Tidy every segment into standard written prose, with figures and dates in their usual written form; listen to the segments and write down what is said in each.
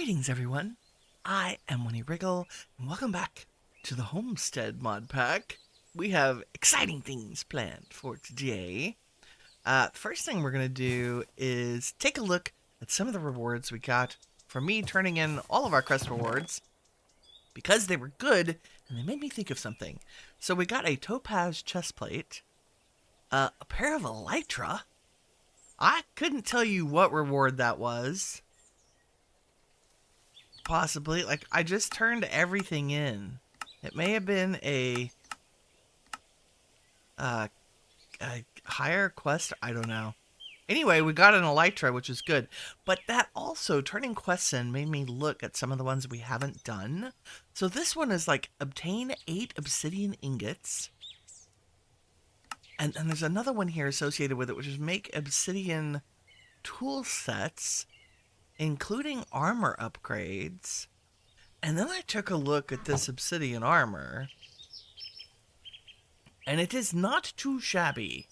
Greetings, everyone. I am Winnie Wriggle, and welcome back to the Homestead mod pack. We have exciting things planned for today. The first thing we're going to do is take a look at some of the rewards we got from me turning in all of our quest rewards because they were good and they made me think of something. So we got a topaz chestplate, a pair of elytra. I couldn't tell you what reward that was. Possibly. Like, I just turned everything in. It may have been a higher quest. I don't know. Anyway, we got an elytra, which is good. But that also, turning quests in, made me look at some of the ones we haven't done. So this one is like, obtain 8 obsidian ingots. And there's another one here associated with it, which is make obsidian tool sets, including armor upgrades. And then I took a look at this obsidian armor, and it is not too shabby.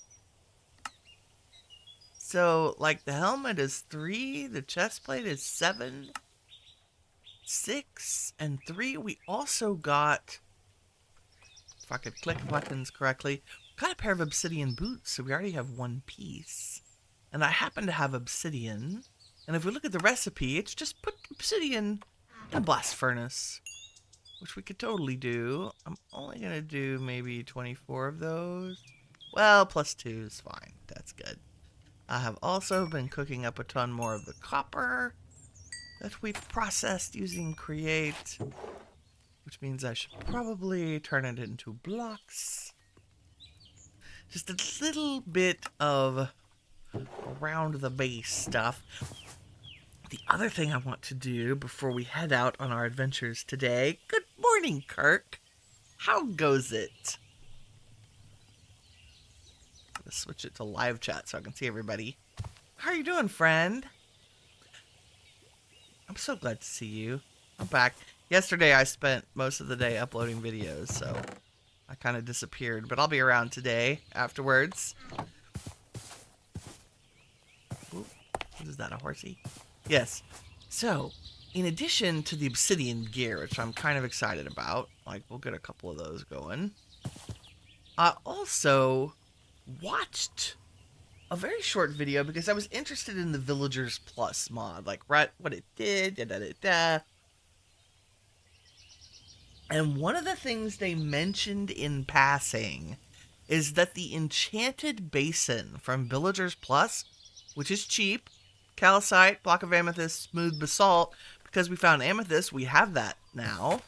So, like, the helmet is 3, the chestplate is 7, 6, and 3. We also got, if I could click buttons correctly, got a pair of obsidian boots, so we already have 1 piece. And I happen to have obsidian. And if we look at the recipe, it's just put obsidian in a blast furnace, which we could totally do. I'm only going to do maybe 24 of those. Well, plus 2 is fine. That's good. I have also been cooking up a ton more of the copper that we processed using Create, which means I should probably turn it into blocks. Just a little bit of around the base stuff. The other thing I want to do before we head out on our adventures today... Good morning, Kirk. How goes it? Let's switch it to live chat so I can see everybody. How are you doing, friend? I'm so glad to see you. I'm back. Yesterday I spent most of the day uploading videos, so I kind of disappeared. But I'll be around today afterwards. Ooh, what is that, a horsey? Yes. So, in addition to the obsidian gear, which I'm kind of excited about, like, we'll get a couple of those going, I also watched a very short video because I was interested in the Villagers Plus mod, like, right, what it did, da-da-da-da. And one of the things they mentioned in passing is that the Enchanted Basin from Villagers Plus, which is cheap, calcite, block of amethyst, smooth basalt. Because we found amethyst, we have that now.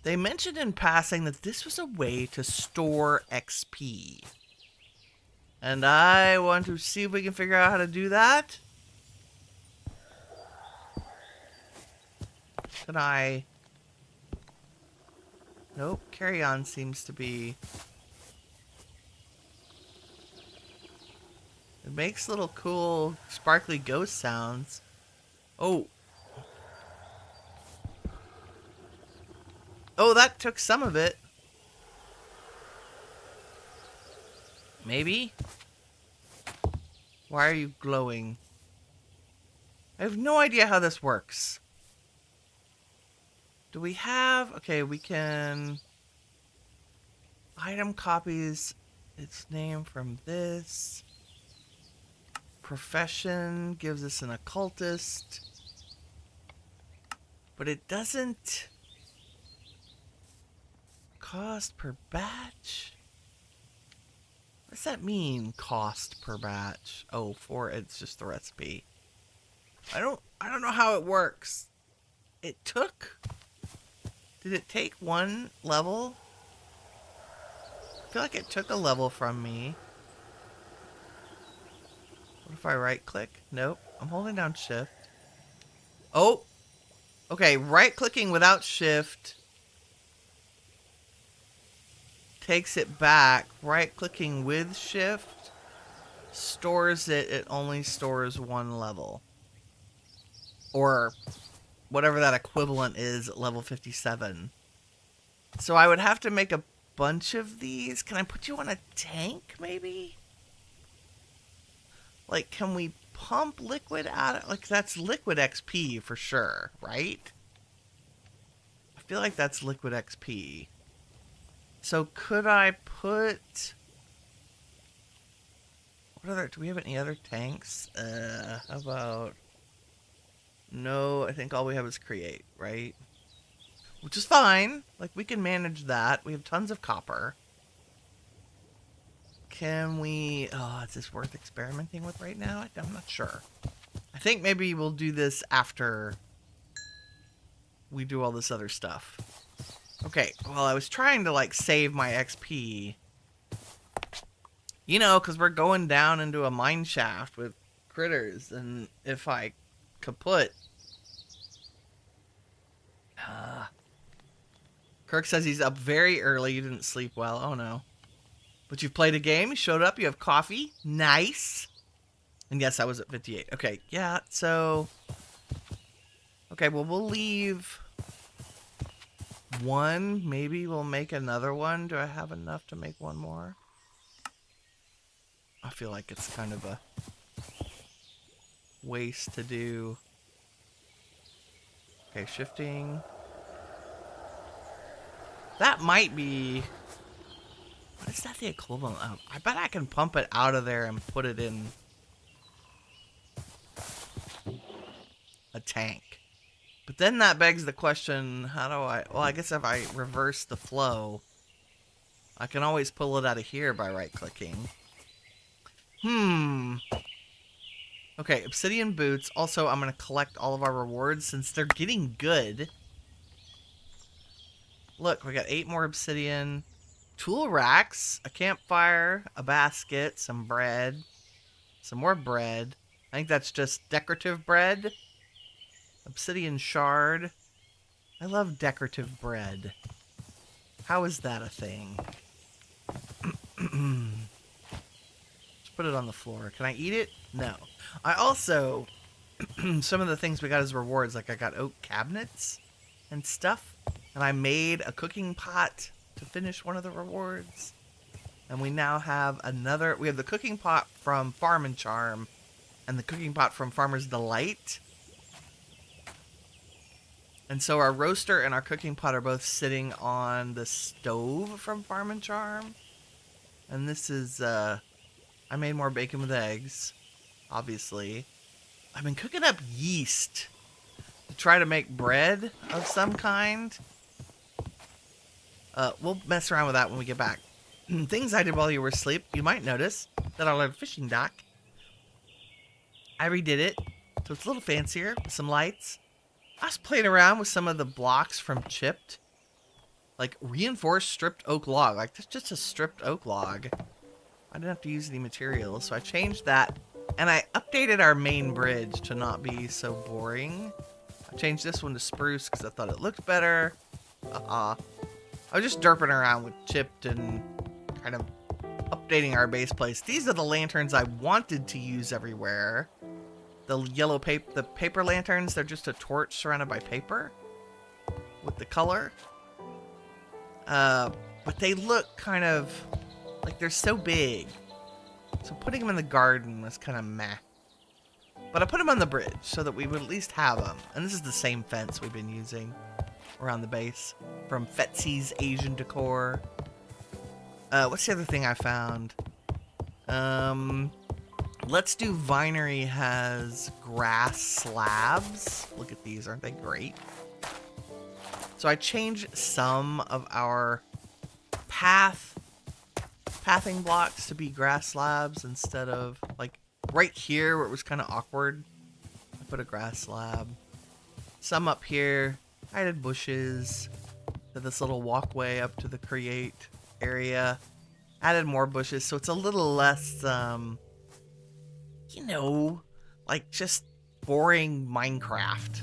They mentioned in passing that this was a way to store XP. And I want to see if we can figure out how to do that. Can I... Nope, carry on seems to be... It makes little cool sparkly ghost sounds. Oh. Oh, that took some of it. Maybe? Why are you glowing? I have no idea how this works. Do we have... Okay, we can... Item copies its name from this. Profession gives us an occultist, but it doesn't cost per batch. What does that mean, cost per batch? Oh, it's just the recipe. I don't know how it works. Did it take 1 level? I feel like it took a level from me. What if I right click? Nope. I'm holding down shift. Oh! Okay, right clicking without shift takes it back. Right clicking with shift stores it. It only stores 1 level. Or whatever that equivalent is at level 57. So I would have to make a bunch of these. Can I put you on a tank, maybe? Like, can we pump liquid out of, like, that's liquid XP for sure, right? I feel like that's liquid XP. So could I put... What other... Do we have any other tanks? How about... No, I think all we have is create, right? Which is fine. Like, we can manage that. We have tons of copper. Can we... Oh, is this worth experimenting with right now? I'm not sure. I think maybe we'll do this after we do all this other stuff. Okay, well, I was trying to, like, save my XP. You know, because we're going down into a mine shaft with critters. And if I kaput... Kirk says he's up very early. You didn't sleep well. Oh, no. But you've played a game. You showed up. You have coffee. Nice. And yes, I was at 58. Okay, yeah, so... Okay, well, we'll leave one. Maybe we'll make another one. Do I have enough to make one more? I feel like it's kind of a waste to do. Okay, shifting. That might be... What is that the equivalent of? I bet I can pump it out of there and put it in a tank. But then that begs the question, how do I... Well, I guess if I reverse the flow, I can always pull it out of here by right-clicking. Okay, Obsidian boots. Also, I'm going to collect all of our rewards since they're getting good. Look, we got 8 more obsidian. Tool racks, a campfire, a basket, some bread, some more bread. I think that's just decorative bread. Obsidian shard. I love decorative bread. How is that a thing? Just put it on the floor. Can I eat it? No. I also, some of the things we got as rewards, like I got oak cabinets and stuff. And I made a cooking pot to finish one of the rewards. And we now have another... We have the cooking pot from Farm and Charm and the cooking pot from Farmer's Delight. And so our roaster and our cooking pot are both sitting on the stove from Farm and Charm. And this is... I made more bacon with eggs, obviously. I've been cooking up yeast to try to make bread of some kind. We'll mess around with that when we get back. Things I did while you were asleep. You might notice that I love fishing dock. I redid it, so it's a little fancier with some lights. I was playing around with some of the blocks from Chipped. Like reinforced stripped oak log. Like that's just a stripped oak log. I didn't have to use any materials, so I changed that. And I updated our main bridge to not be so boring. I changed this one to spruce because I thought it looked better. I was just derping around with Chipped and kind of updating our base place. These are the lanterns I wanted to use everywhere. The yellow paper, the paper lanterns, they're just a torch surrounded by paper with the color. But they look kind of like they're so big. So putting them in the garden was kind of meh. But I put them on the bridge so that we would at least have them. And this is the same fence we've been using around the base from Fetsy's Asian Decor. What's the other thing I found? Let's Do Vinery has grass slabs. Look at these, aren't they great? So I changed some of our pathing blocks to be grass slabs instead of, like, right here where it was kind of awkward. I put a grass slab. Some up here. I added bushes to this little walkway up to the create area. Added more bushes, so it's a little less, you know, like just boring Minecraft.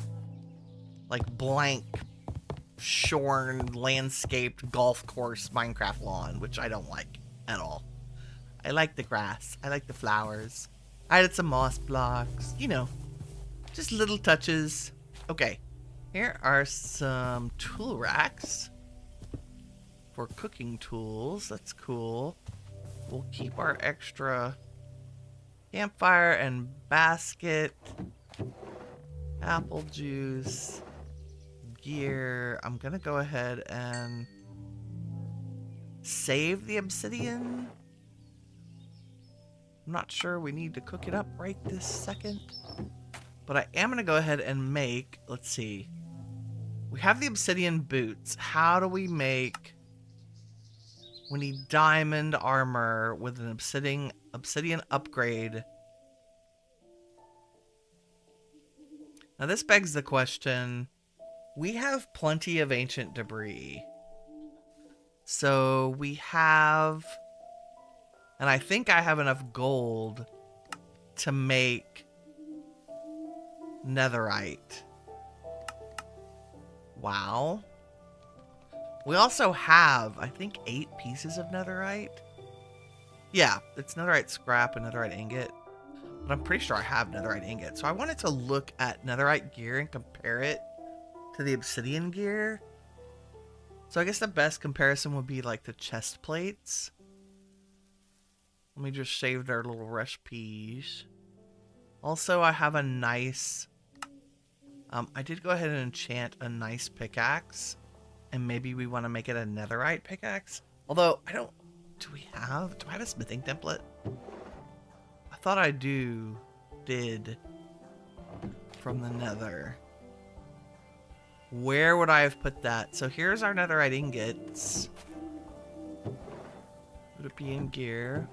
Like blank, shorn, landscaped golf course Minecraft lawn, which I don't like at all. I like the grass. I like the flowers. I added some moss blocks, you know, just little touches. Okay, here are some tool racks for cooking tools. That's cool. We'll keep our extra Campfire and basket. Apple juice. Gear. I'm gonna go ahead and save the obsidian. I'm not sure we need to cook it up right this second. But I am gonna go ahead and make, let's see. We have the obsidian boots. How do we make... We need diamond armor with an obsidian upgrade. Now this begs the question. We have plenty of ancient debris. So we have... And I think I have enough gold to make netherite. Wow. We also have, I think, 8 pieces of netherite. Yeah, it's netherite scrap and netherite ingot. But I'm pretty sure I have netherite ingot. So I wanted to look at netherite gear and compare it to the obsidian gear. So I guess the best comparison would be like the chest plates. Let me just save their little recipes. Also, I have a nice... I did go ahead and enchant a nice pickaxe. And maybe we want to make it a netherite pickaxe. Although, I don't... Do I have a smithing template? I thought I did. From the nether. Where would I have put that? So here's our netherite ingots. Would it be in gear?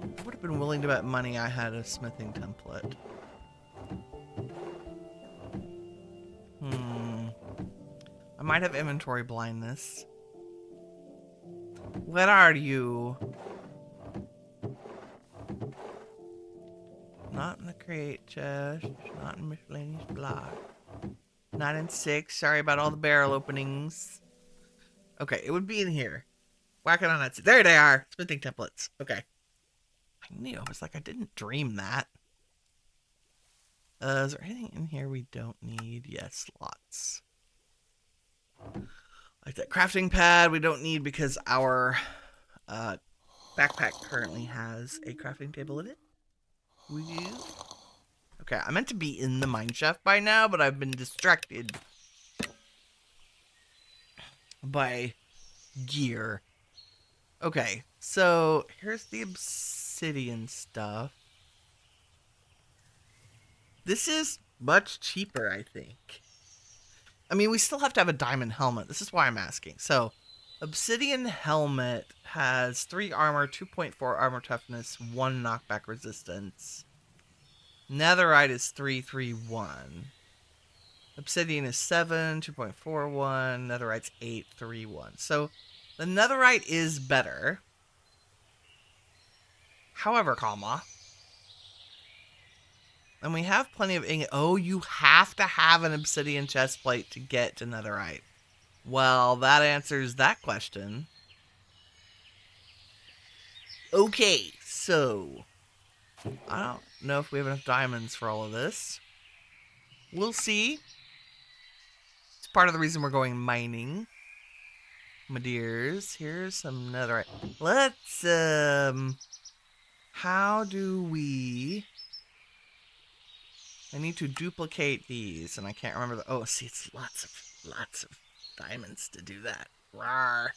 I would have been willing to bet money I had a smithing template. I might have inventory blindness. Where are you? Not in the crate chest. Not in miscellaneous block. Not in 6. Sorry about all the barrel openings. Okay, it would be in here. Whack it on that. There they are. Smithing templates. Okay. I knew. I was like, I didn't dream that. Is there anything in here we don't need? Yes, lots. Like that crafting pad we don't need because our backpack currently has a crafting table in it. We do. Okay, I meant to be in the mineshaft by now, but I've been distracted by gear. Okay, so here's the obsidian stuff. This is much cheaper, I think. I mean, we still have to have a diamond helmet. This is why I'm asking. So, obsidian helmet has 3 armor, 2.4 armor toughness, 1 knockback resistance. Netherite is 331. Obsidian is 7, 2.41. Netherite's 831. So, the netherite is better. However, comma. And we have plenty of ingot. Oh, you have to have an obsidian chest plate to get to netherite. Well, that answers that question. Okay, so I don't know if we have enough diamonds for all of this. We'll see. It's part of the reason we're going mining. My dears, here's some netherite. Let's, how do we... I need to duplicate these, and I can't remember the... Oh, see, it's lots of diamonds to do that. Rawr.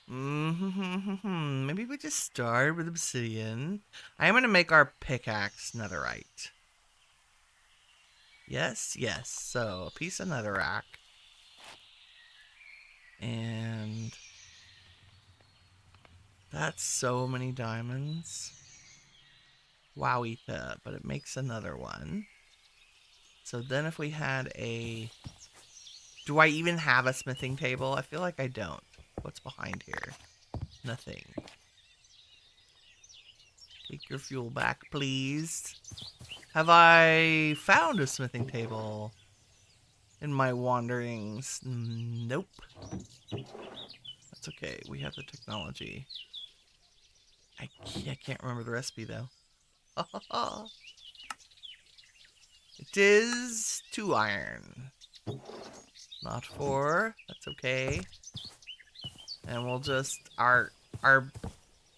Maybe we just start with obsidian. I am going to make our pickaxe netherite. Yes, yes. So, a piece of netherrack. And... that's so many diamonds. Wowita, but it makes another one. So then if we had a... Do I even have a smithing table? I feel like I don't. What's behind here? Nothing. Take your fuel back, please. Have I found a smithing table in my wanderings? Nope. That's okay. We have the technology. I can't remember the recipe, though. It is 2 iron. Not 4. That's okay. And we'll just... Our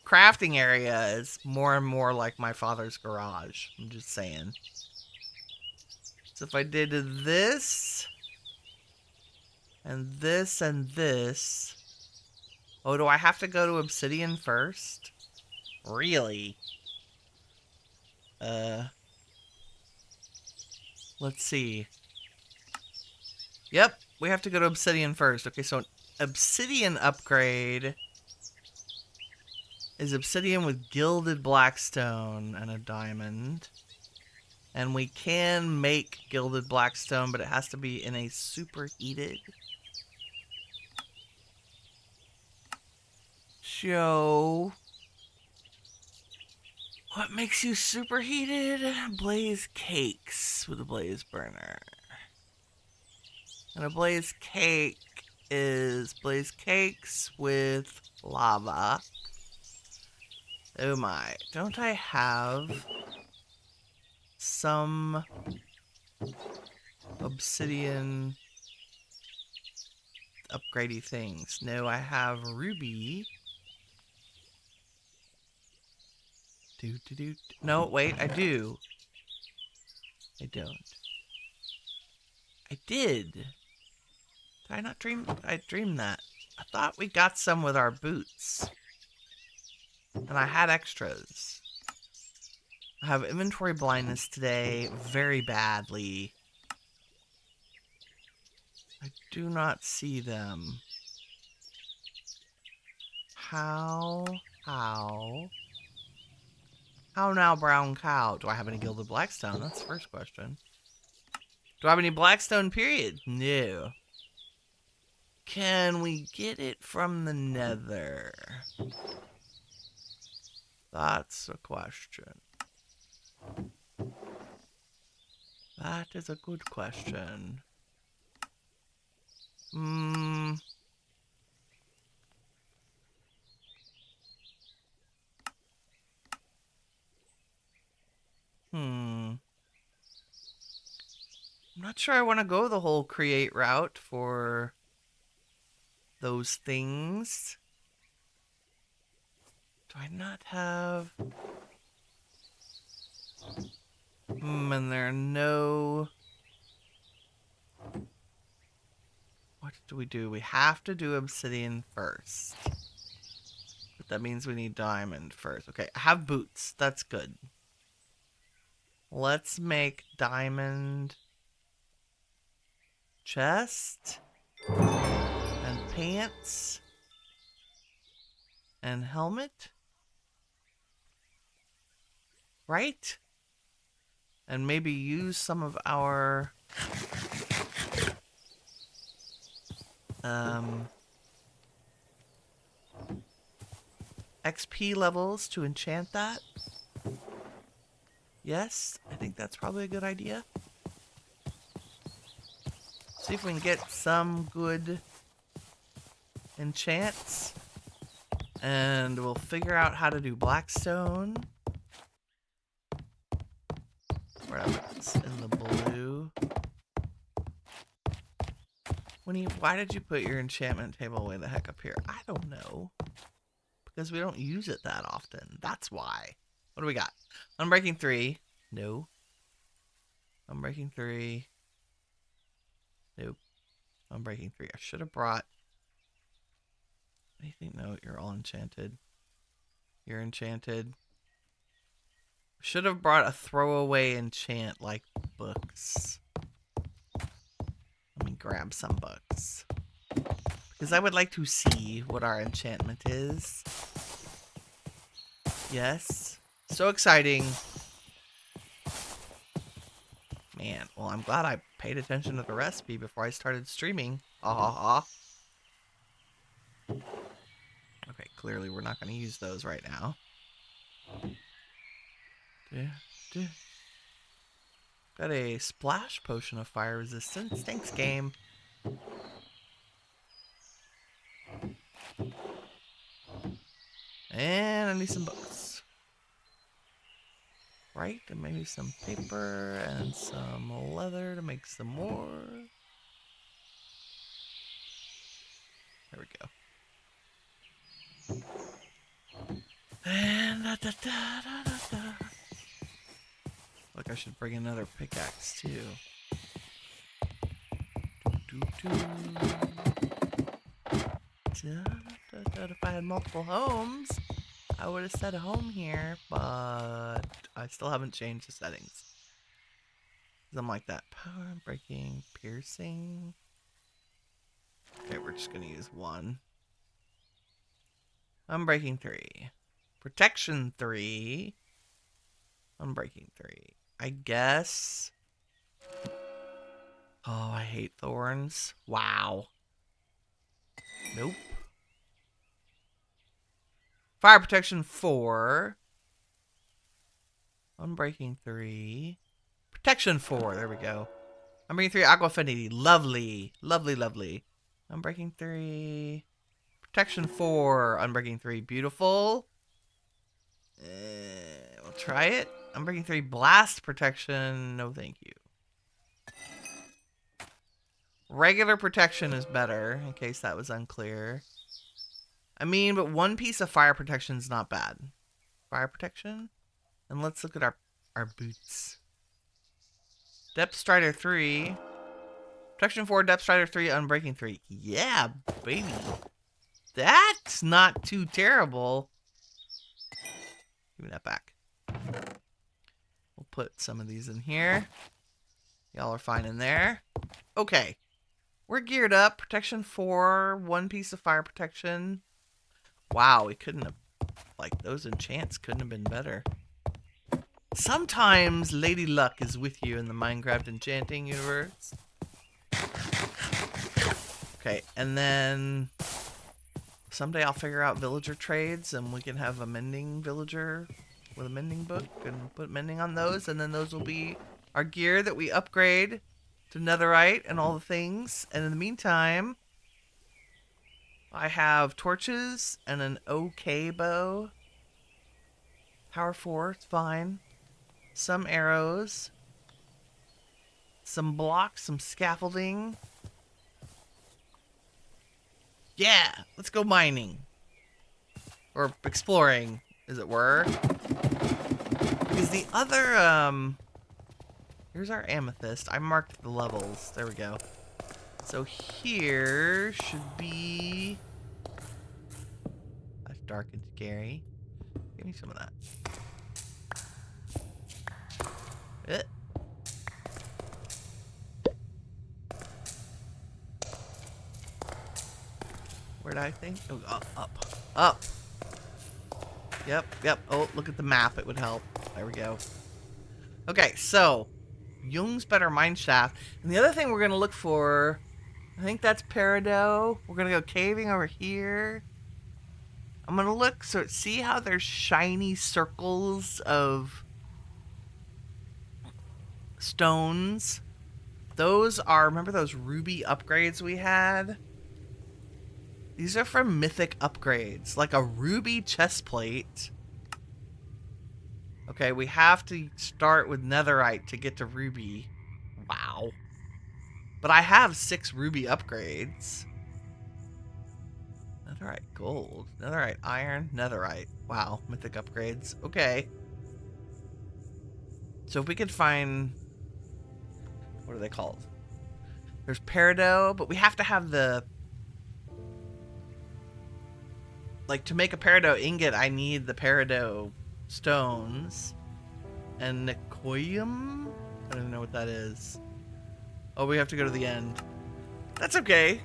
crafting area is more and more like my father's garage. I'm just saying. So if I did this, and this, and this... Oh, do I have to go to Obsidian first? Really? Let's see. Yep, we have to go to Obsidian first. Okay, so an Obsidian upgrade is Obsidian with gilded blackstone and a diamond. And we can make gilded blackstone, but it has to be in a superheated. Show. What makes you superheated? Blaze cakes with a blaze burner. And a blaze cake is blaze cakes with lava. Oh my, don't I have some obsidian upgradey things? No, I have ruby. No, wait, I do. I don't. I did. Did I not dream? I dreamed that. I thought we got some with our boots. And I had extras. I have inventory blindness today very badly. I do not see them. How now, brown cow? Do I have any gilded blackstone? That's the first question. Do I have any blackstone, period? No. Can we get it from the nether? That's a question. That is a good question. I'm not sure I want to go the whole create route for those things. Do I not have... and there are no... What do? We have to do obsidian first. But that means we need diamond first. Okay, I have boots. That's good. Let's make diamond chest and pants and helmet. Right? And maybe use some of our XP levels to enchant that. Yes, I think that's probably a good idea. See if we can get some good enchants. And we'll figure out how to do blackstone. Wherever it's in the blue. Winnie, why did you put your enchantment table way the heck up here? I don't know. Because we don't use it that often. That's why. What do we got? Unbreaking 3. No. Unbreaking 3. Nope. Unbreaking 3. I should have brought... Anything? No, you're all enchanted. You're enchanted. Should have brought a throwaway enchant like books. Let me grab some books. Because I would like to see what our enchantment is. Yes. So exciting. Man, well, I'm glad I paid attention to the recipe before I started streaming. Okay, clearly we're not going to use those right now. Got a splash potion of fire resistance. Thanks, game. And I need some books. Right? And maybe some paper and some leather to make some more. There we go. And Look, I should bring another pickaxe too. If I had multiple homes, I would have set a home here, but I still haven't changed the settings. I'm like that. Power, breaking, piercing. Okay, we're just gonna use one. Unbreaking 3. Protection 3. Unbreaking 3. I guess. Oh, I hate thorns. Wow. Nope. Fire protection 4. Unbreaking 3. Protection 4. There we go. Unbreaking 3. Aqua affinity. Lovely. Lovely, lovely. Unbreaking 3. Protection 4. Unbreaking 3. Beautiful. We'll try it. Unbreaking 3. Blast protection. No, thank you. Regular protection is better, in case that was unclear. I mean, but one piece of fire protection is not bad. Fire protection? And let's look at our boots. Depth Strider 3. Protection 4, Depth Strider 3, Unbreaking 3. Yeah, baby. That's not too terrible. Give me that back. We'll put some of these in here. Y'all are fine in there. Okay. We're geared up. Protection 4, one piece of fire protection. Wow, we couldn't have... Like, those enchants couldn't have been better. Sometimes Lady Luck is with you in the Minecraft enchanting universe. Okay, and then... Someday I'll figure out villager trades and we can have a mending villager with a mending book and put mending on those, and then those will be our gear that we upgrade to netherite and all the things. And in the meantime, I have torches and an okay bow. Power 4, it's fine. Some arrows. Some blocks, some scaffolding. Yeah, let's go mining. Or exploring, as it were. Because the other, here's our amethyst. I marked the levels. There we go. So here should be... That's dark and scary. Give me some of that. Where'd I think? Oh, up. Yep. Oh, look at the map. It would help. There we go. Okay, so Jung's better mineshaft. And the other thing we're going to look for, I think that's peridot. We're going to go caving over here. I'm going to look, so see how there's shiny circles of stones? Those are, remember those ruby upgrades we had? These are from mythic upgrades, like a ruby chestplate. Okay, we have to start with netherite to get to ruby. Wow. But I have 6 ruby upgrades. Netherite gold, netherite iron, netherite. Wow, mythic upgrades. Okay. So if we could find... What are they called? There's peridot, but we have to have the... Like, to make a peridot ingot, I need the peridot stones. And Nicoium? I don't even know what that is. Oh, we have to go to the end. That's okay.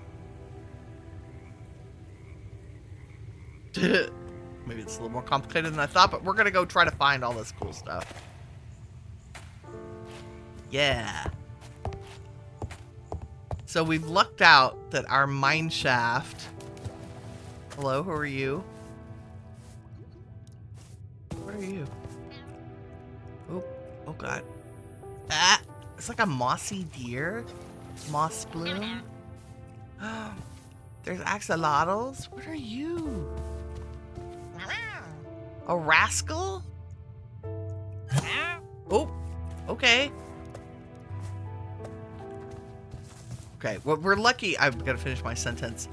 Maybe it's a little more complicated than I thought, but we're gonna go try to find all this cool stuff. Yeah. So we've lucked out that our mineshaft... Hello, who are you? What are you? Oh god. Ah! It's like a mossy deer. Moss bloom. Oh, there's axolotls. What are you? A rascal? Oh, okay. Okay, well, we're lucky. I've got to finish my sentence.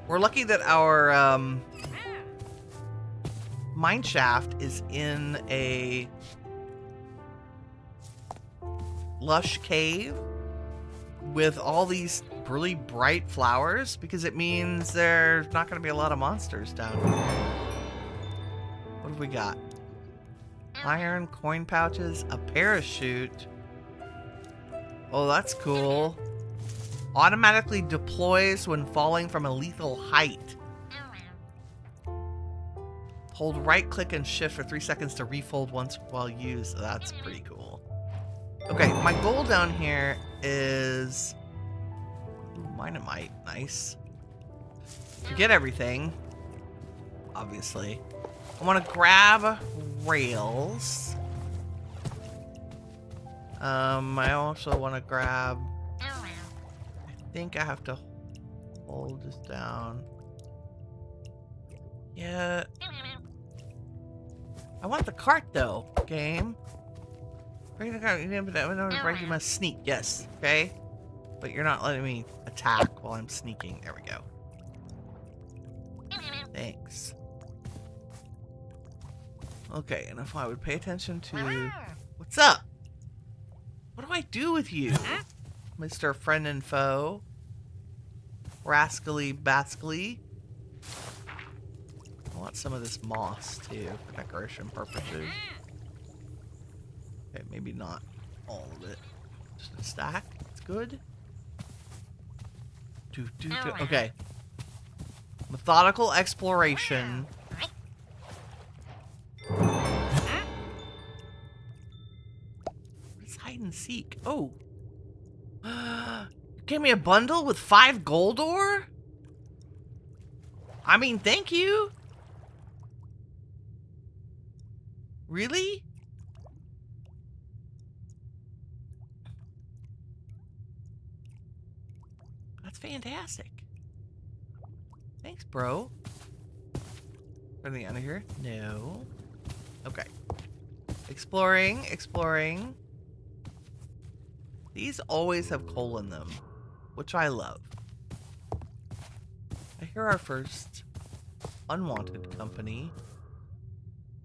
We're lucky that our mineshaft is in a lush cave with all these really bright flowers because it means there's not going to be a lot of monsters down here. What have we got? Iron, coin pouches, a parachute. Oh, that's cool. Automatically deploys when falling from a lethal height. Hold right click and shift for 3 seconds to refold once while used. That's pretty cool. Okay, my goal down here is... Ooh, Minamite. Nice. To get everything, obviously, I want to grab rails. I also want to grab... I think I have to hold this down. Yeah. I want the cart though, game. Bring the cart. In order to break, you must sneak. Yes. Okay. But you're not letting me attack while I'm sneaking. There we go. Thanks. Okay, and if I would pay attention to... What's up? What do I do with you? Mr. Friend and Foe. Rascally Bascally. I want some of this moss, too, for decoration purposes. Okay, maybe not all of it. Just a stack. It's good. Okay. Methodical exploration. It's hide and seek. Oh. You gave me a bundle with 5 gold ore? I mean, thank you. Really? That's fantastic. Thanks, bro. Anything out of here? No. Okay. Exploring, exploring. These always have coal in them, which I love. I hear our first unwanted company.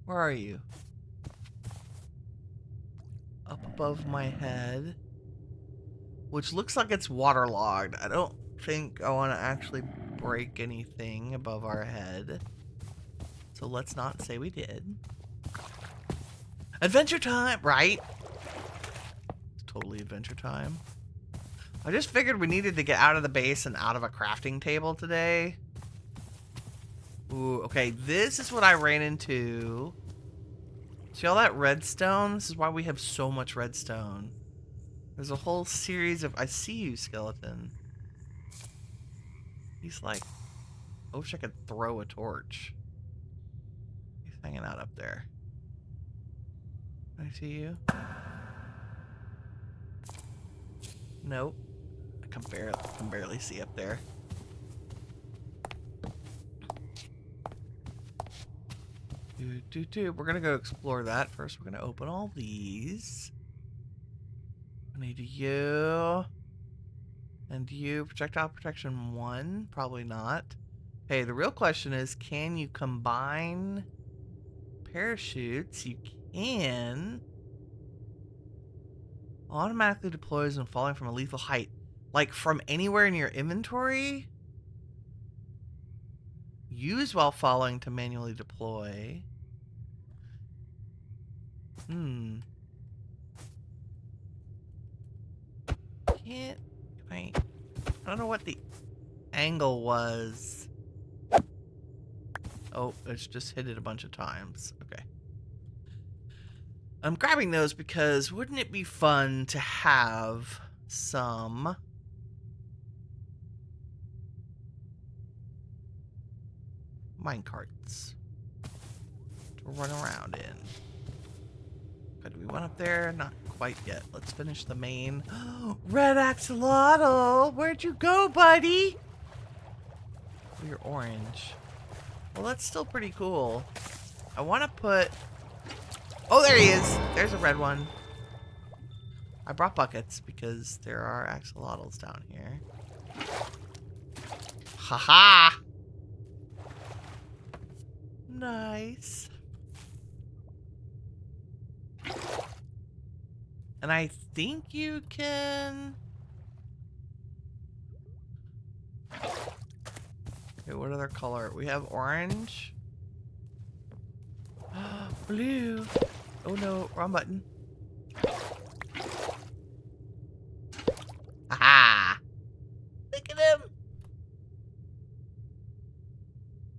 Where are you? Up above my head. Which looks like it's waterlogged. I don't think I want to actually break anything above our head. So let's not say we did. Adventure time, right? It's totally adventure time. I just figured we needed to get out of the base and out of a crafting table today. Ooh, okay, this is what I ran into. See all that redstone? This is why we have so much redstone. There's a whole series of... I see you, skeleton. He's like... I wish I could throw a torch. He's hanging out up there. Can I see you? Nope. I can barely see up there. We're gonna go explore that. First, we're gonna open all these. I need you. And you. Projectile protection 1. Probably not. Hey, the real question is, can you combine parachutes? You can. Automatically deploys when falling from a lethal height. Like from anywhere in your inventory? Use while falling to manually deploy. Can't... I don't know what the angle was. Oh, it's just hit it a bunch of times. Okay. I'm grabbing those because wouldn't it be fun to have some... minecarts to run around in. Okay, do we want up there? Not quite yet. Let's finish the main. Red axolotl! Where'd you go, buddy? Oh, you're orange. Well, that's still pretty cool. I want to put... Oh, there he is! There's a red one. I brought buckets because there are axolotls down here. Haha! Nice. And I think you can... Okay, what other color? We have orange. Blue. Oh no, wrong button. Aha! Look at him!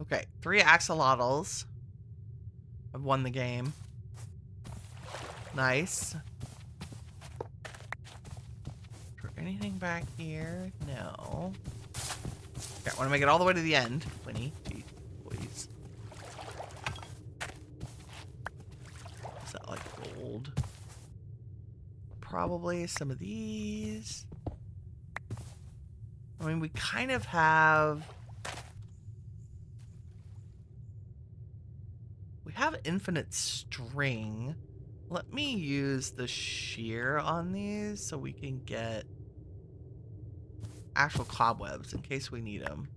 Okay, 3 axolotls. I've won the game. Nice. Is there anything back here? No. Okay, I want to make it all the way to the end. Winnie, jeez, please. Is that like gold? Probably some of these. I mean, we kind of have... We have infinite string. Let me use the shear on these so we can get actual cobwebs in case we need them.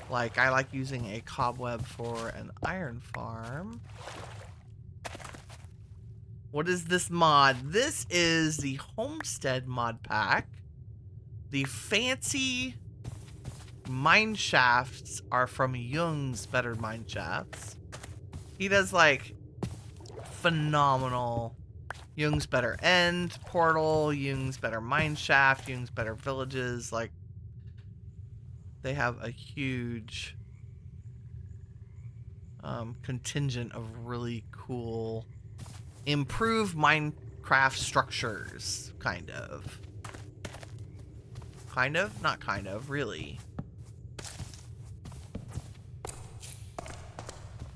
Like, I like using a cobweb for an iron farm. What is this mod? This is the Homestead mod pack. The fancy Mineshafts are from Young's Better Mineshafts. He does, like, phenomenal Young's Better End portal, Young's Better Mineshaft, Young's Better Villages. Like, they have a huge contingent of really cool improved Minecraft structures, kind of. Kind of? Not kind of, really.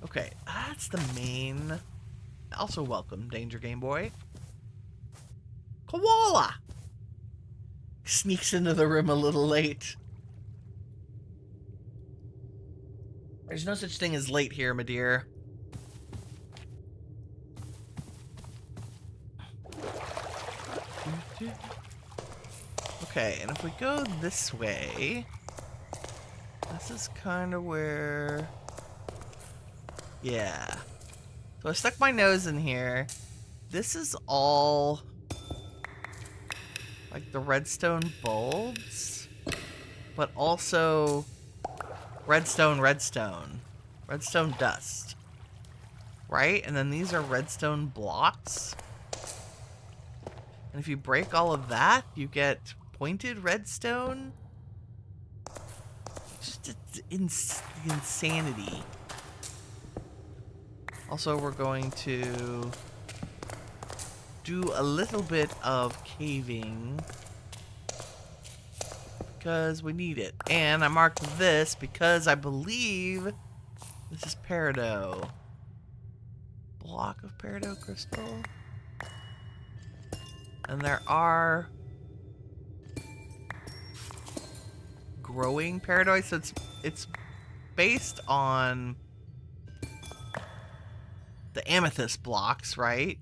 Okay, that's the main. Also welcome, Danger Game Boy. Koala! Sneaks into the room a little late. There's no such thing as late here, my dear. Okay, and if we go this way, this is kind of where... Yeah. So I stuck my nose in here. This is all like the redstone bulbs, but also redstone dust, right? And then these are redstone blocks. And if you break all of that, you get pointed redstone. Just insanity. Also, we're going to do a little bit of caving because we need it. And I marked this because I believe this is peridot. Block of peridot crystal. And there are growing peridot, so it's based on the amethyst blocks, right?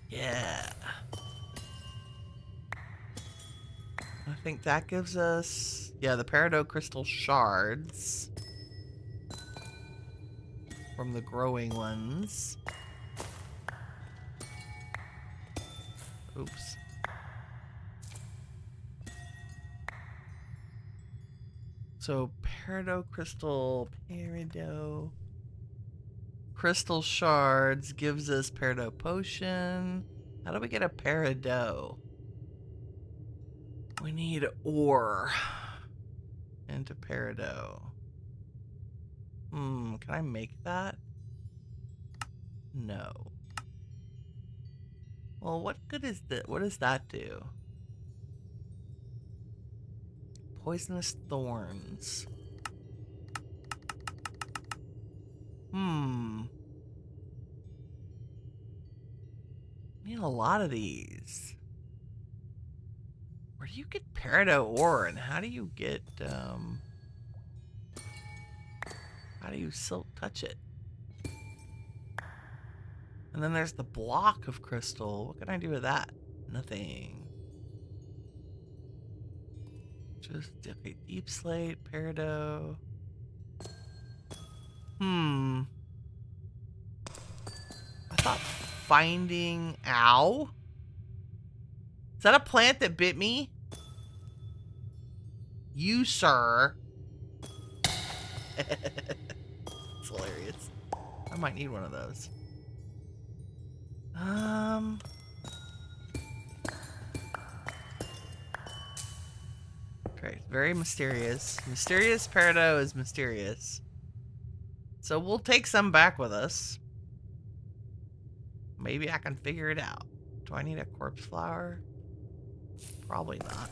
Yeah. I think that gives us, yeah, the peridot crystal shards from the growing ones. Oops. So peridot crystal shards gives us peridot potion. How do we get a peridot? We need ore into peridot. Can I make that? No. Well, what good is that? What does that do? Poisonous thorns. Need a lot of these. Where do you get peridot ore, and how do you get how do you silk touch it? And then there's the block of crystal. What can I do with that? Nothing. Just, okay, deep slate, peridot. I thought finding... Ow? Is that a plant that bit me? You, sir. It's hilarious. I might need one of those. Great. Very mysterious. Mysterious peridot is mysterious. So we'll take some back with us. Maybe I can figure it out. Do I need a corpse flower? Probably not.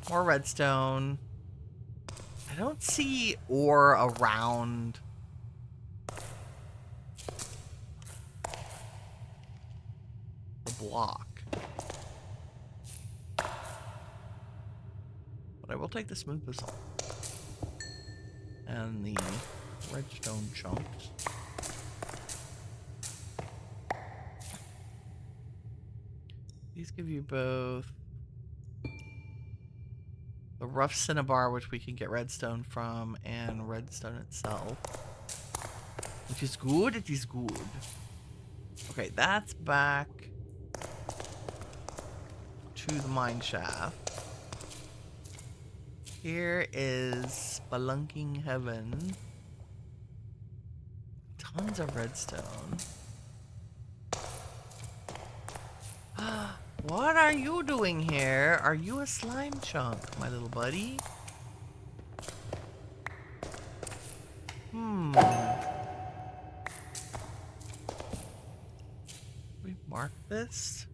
More redstone. I don't see ore around. The block. But I will take the smooth basalt. And the redstone chunks. These give you both the rough cinnabar, which we can get redstone from, and redstone itself. Which is good, it is good. Okay, that's back to the mine shaft. Here is spelunking heaven. Tons of redstone. What are you doing here? Are you a slime chunk, my little buddy? We mark this?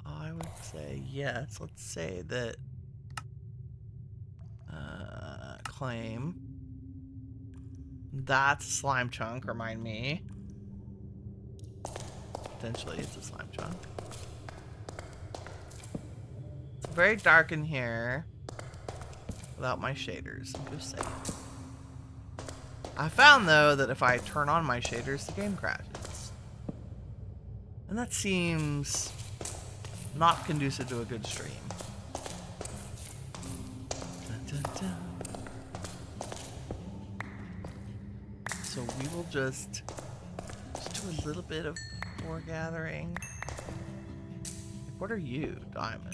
I would say yes. Let's say that claim. That's a slime chunk, remind me. Potentially it's a slime chunk. It's very dark in here without my shaders, I'm just saying. I found though that if I turn on my shaders, the game crashes. And that seems not conducive to a good stream. Dun, dun, dun. So we will just do a little bit of ore gathering. What are you, diamond?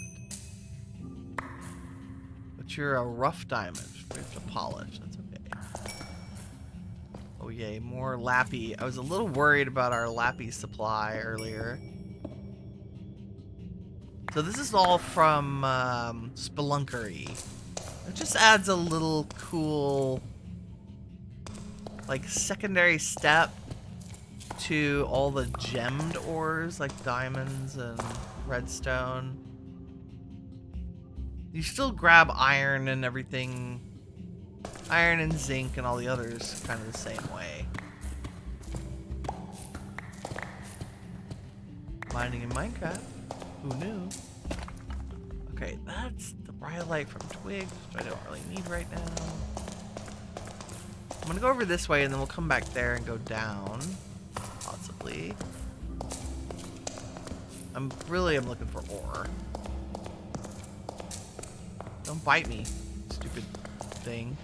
But you're a rough diamond. We have to polish. That's okay. Oh yay, more lappy. I was a little worried about our lappy supply earlier. So this is all from Spelunkery. It just adds a little cool, like, secondary step to all the gemmed ores, like diamonds and redstone. You still grab iron and everything. Iron and zinc and all the others kind of the same way. Mining in Minecraft. Who knew? Okay, that's the bryolite from twigs, which I don't really need right now. I'm gonna go over this way and then we'll come back there and go down. Possibly. I'm looking for ore. Don't bite me, stupid thing.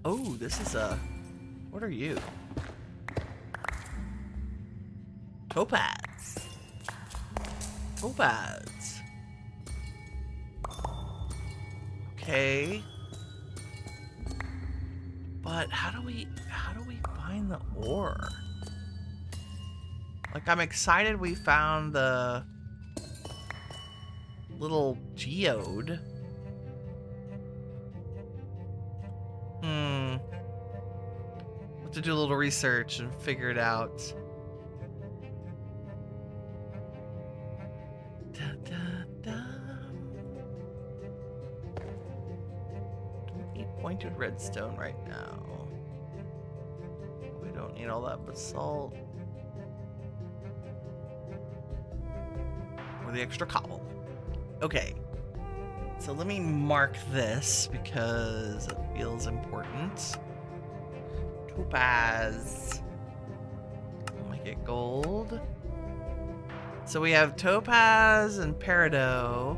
Oh, this is a... What are you? Topaz. Topaz. Okay. But how do we find the ore? Like, I'm excited we found the little geode. We'll have to do a little research and figure it out. Don't need pointed redstone right now. We don't need all that basalt. Or the extra cobble. Okay. So let me mark this because it feels important. Topaz. I'll make it gold. So we have topaz and peridot.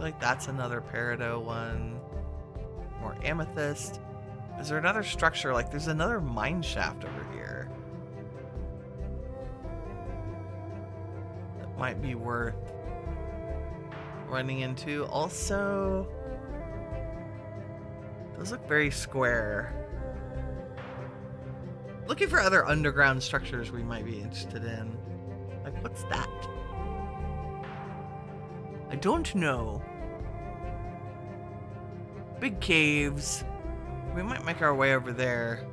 feel like that's another peridot one. More amethyst. Is there another structure? Like, there's another mine shaft over here. That might be worth running into. Also, those look very square. Looking for other underground structures we might be interested in. Like, what's that? I don't know. Big caves. We might make our way over there.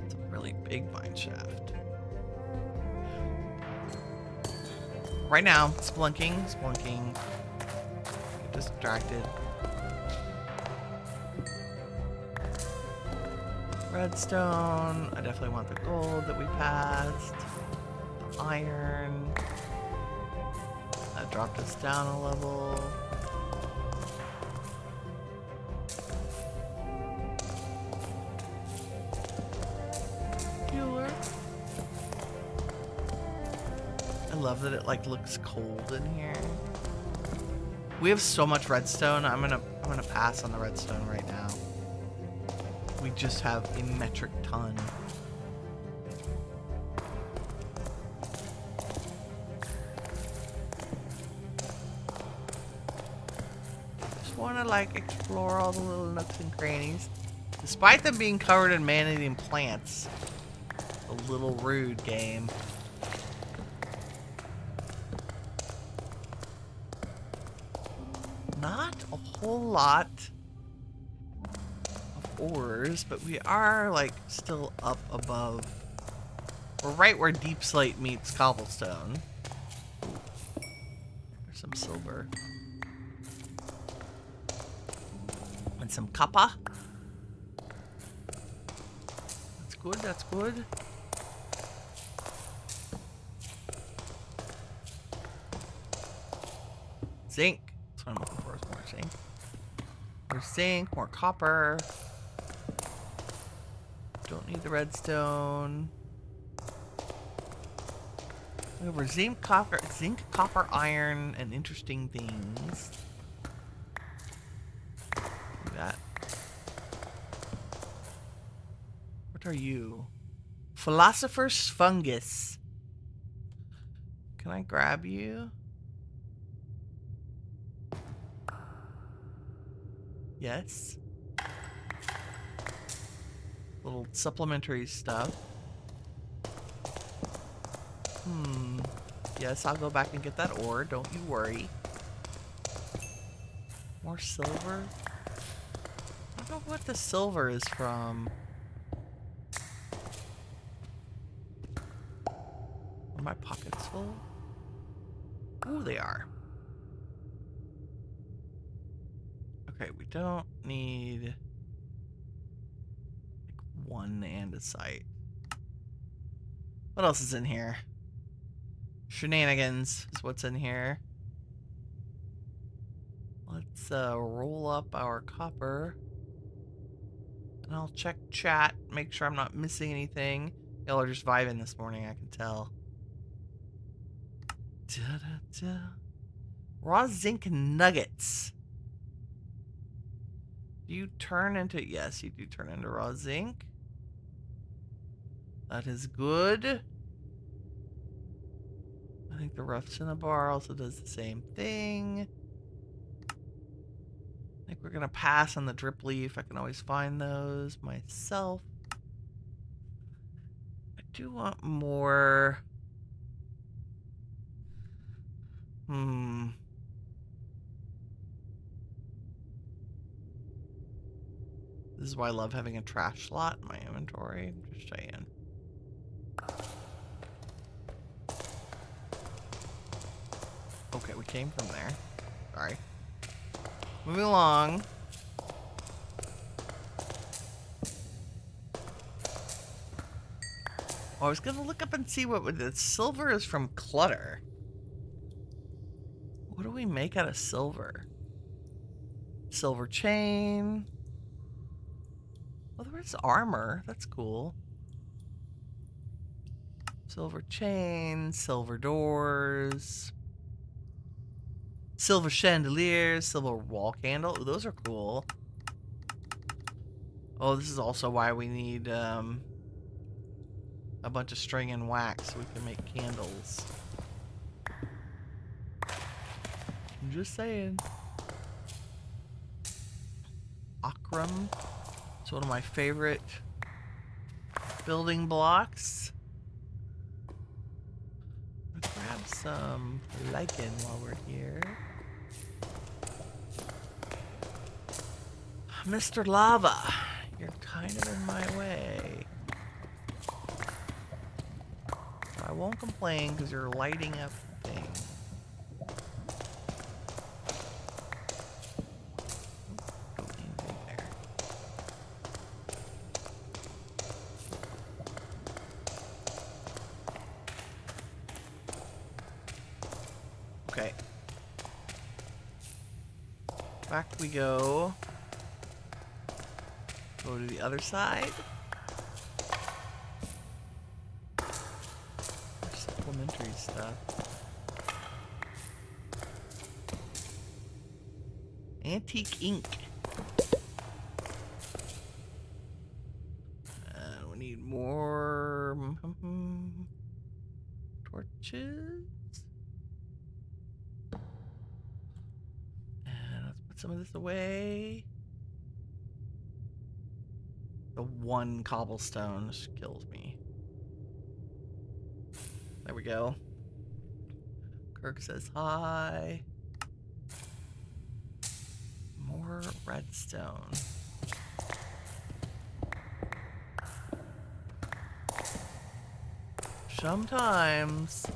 It's a really big mine shaft. Right now, splunking. Get distracted. Redstone. I definitely want the gold that we passed. The iron. That dropped us down a level. Healer. I love that it like looks cold in here. We have so much redstone. I'm gonna pass on the redstone right now. We just have a metric ton. Just want to like explore all the little nooks and crannies. Despite them being covered in man-eating plants. A little rude game. Not a whole lot ores, but we are like still up above. We're right where deep slate meets cobblestone. There's some silver and some copper. That's good. That's good. Zinc. That's what I'm looking for. Is more zinc. More zinc. More copper. Don't need the redstone. Over zinc, copper, iron, and interesting things. Do that. What are you? Philosopher's fungus. Can I grab you? Yes. Little supplementary stuff. Yes, I'll go back and get that ore. Don't you worry. More silver? I don't know what the silver is from. Are my pockets full? Ooh, they are. Okay, we don't need one andesite. What else is in here? Shenanigans is what's in here. Let's roll up our copper. And I'll check chat, make sure I'm not missing anything. Y'all are just vibing this morning, I can tell. Da-da-da. Raw zinc nuggets. Do you turn into... Yes, you do turn into raw zinc. That is good. I think the rough cinnabar also does the same thing. I think we're going to pass on the drip leaf. I can always find those myself. I do want more... This is why I love having a trash slot in my inventory. Just saying. Okay, we came from there. Sorry. Moving along. Oh, I was gonna look up and see what the silver is from clutter. What do we make out of silver? Silver chain. Oh, there's armor. That's cool. Silver chain, silver doors. Silver chandeliers, silver wall candle. Ooh, those are cool. Oh, this is also why we need a bunch of string and wax so we can make candles. I'm just saying. Akram. It's one of my favorite building blocks. Let's grab some lichen while we're here. Mr. Lava, you're kind of in my way. I won't complain because you're lighting up the thing. Don't need anything there. Okay. Back we go. Go to the other side. Supplementary stuff. Antique ink. We need more torches. And let's put some of this away. The one cobblestone just kills me. There we go. Kirk says hi. More redstone. Sometimes.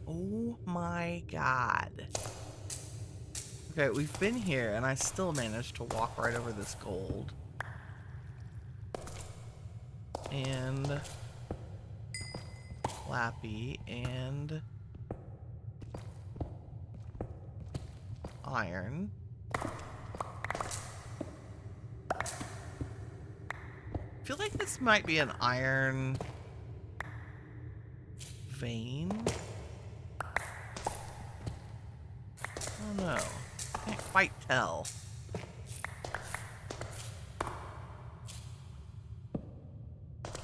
Oh my god. Okay, we've been here and I still managed to walk right over this gold. And Lappy and iron. I feel like this might be an iron vein. I don't know. Can't quite tell.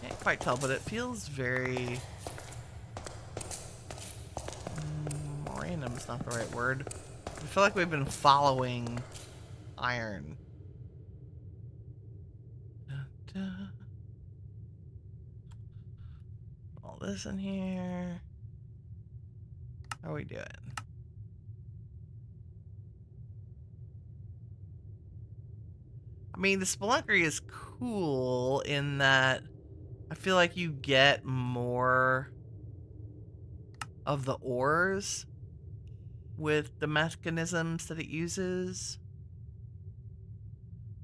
Can't quite tell, but it feels very random is not the right word. I feel like we've been following iron. All this in here. How are we doing? I mean, the spelunkery is cool in that I feel like you get more of the ores with the mechanisms that it uses.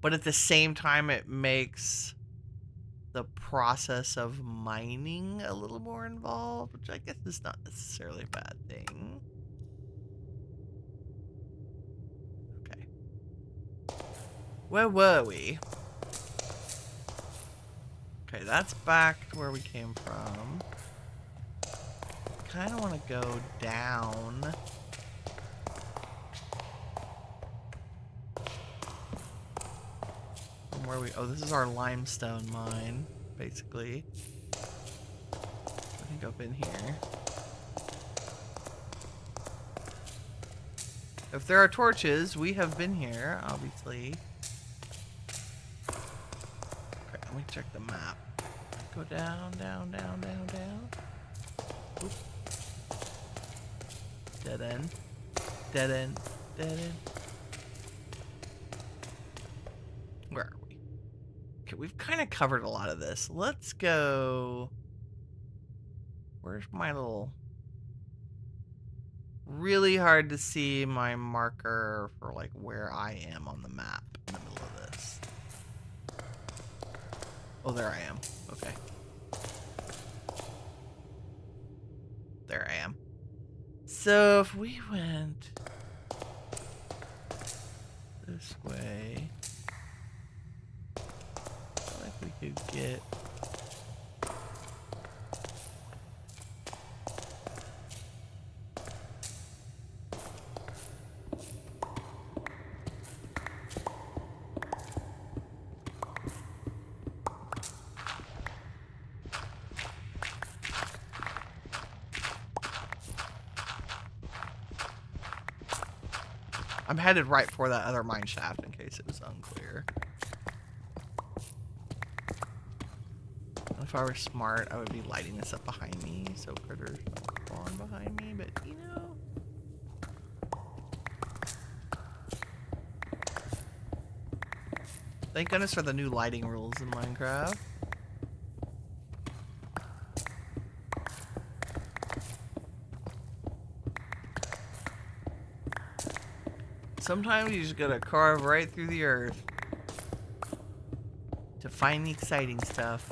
But at the same time, it makes the process of mining a little more involved, which I guess is not necessarily a bad thing. Okay. Where were we? Okay, that's back to where we came from. Kind of want to go down. From where we... Oh, this is our limestone mine, basically. I think up in here. If there are torches, we have been here, obviously. Okay, let me check the map. Go down, down, down, down, down. Oop. Dead end. Dead end. Dead end. Where are we? Okay, we've kind of covered a lot of this. Let's go... Where's my little... Really hard to see my marker for, like, where I am on the map in the middle of this. Oh, there I am. Okay. There I am. So, if we went this way, I feel like we could get I'm headed right for that other mine shaft in case it was unclear. If I were smart, I would be lighting this up behind me so critters don't spawn behind me, but you know. Thank goodness for the new lighting rules in Minecraft. Sometimes you just gotta carve right through the earth to find the exciting stuff.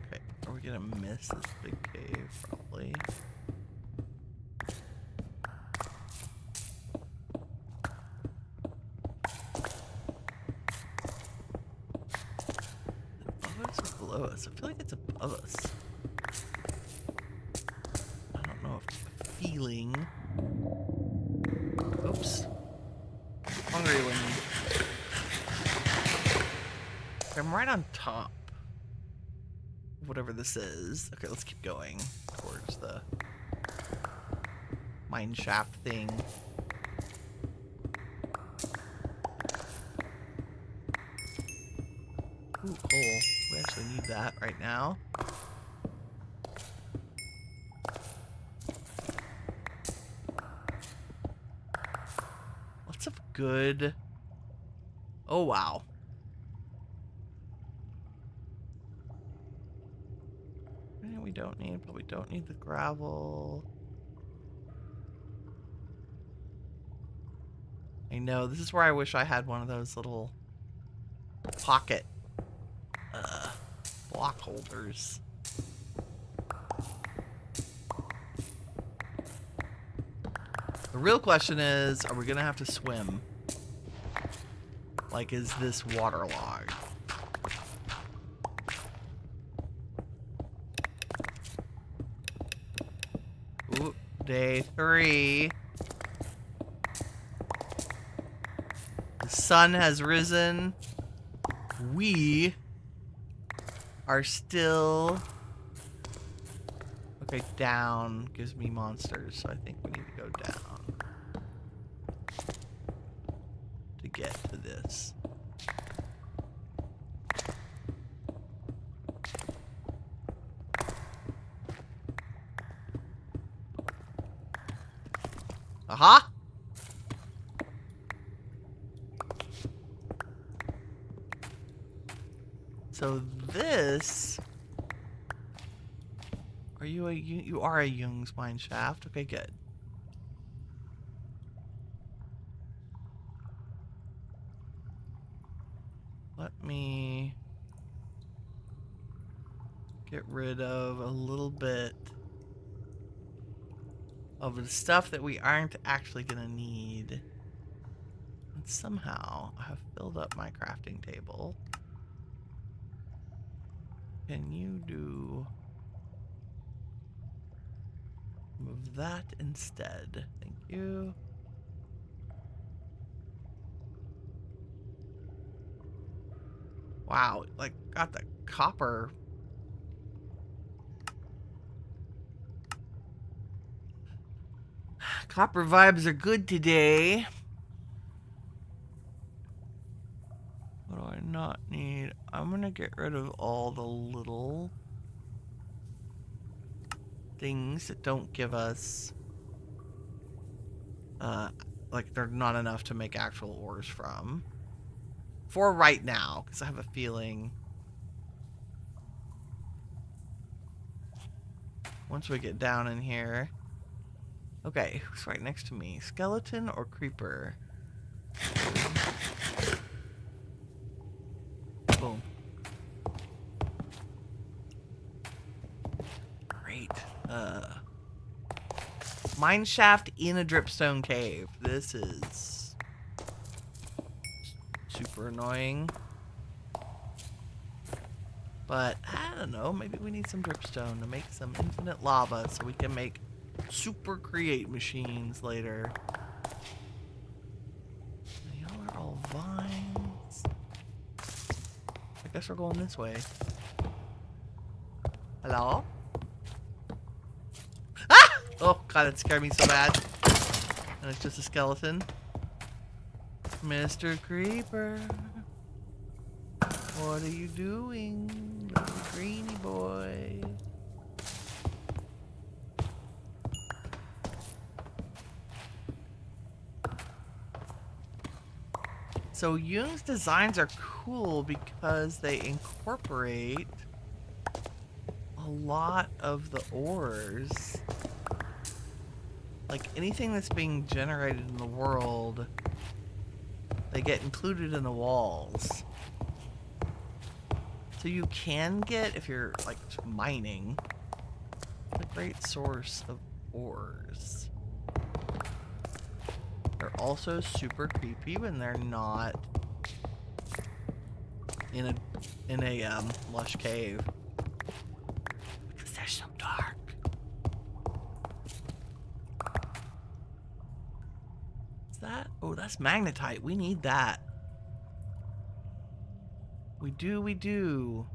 Okay, are we gonna miss this big cave? Probably. Above us or below us? I feel like it's above us. I don't know if it's a feeling. Oops. Hungry Winnie. I'm right on top. Whatever this is. Okay, let's keep going towards the mine shaft thing. Ooh, coal. We actually need that right now. Lots of good. Oh, wow. We don't need, but we don't need the gravel. I know, this is where I wish I had one of those little pocket block holders. The real question is, are we gonna have to swim? Like, is this waterlogged? Ooh, day 3. The sun has risen. We are still... Okay, down gives me monsters, so I think we need to go down to get to this. Aha! So this... Are you a... You are a Jung's mine shaft. Okay, good. Let me get rid of a little bit of the stuff that we aren't actually gonna need. And somehow I have filled up my crafting table. Can you do move that instead? Thank you. Wow, like got the copper. Copper vibes are good today. What do I not need? I'm gonna get rid of all the little things that don't give us like they're not enough to make actual ores from. For right now, because I have a feeling once we get down in here. Okay, who's right next to me? Skeleton or creeper? Boom. Great. Mine shaft in a dripstone cave. This is super annoying. But I don't know, maybe we need some dripstone to make some infinite lava so we can make super create machines later. Y'all are all vines. I guess we're going this way. Hello? Ah! Oh god, that scared me so bad. And it's just a skeleton. Mr. Creeper. What are you doing, little greeny boy? So Jung's designs are cool because they incorporate a lot of the ores. Like anything that's being generated in the world, they get included in the walls. So you can get, if you're like mining, a great source of ores. They're also super creepy when they're not in a lush cave. Because they're so dark. What's that? Oh, that's magnetite. We need that. We do, we do.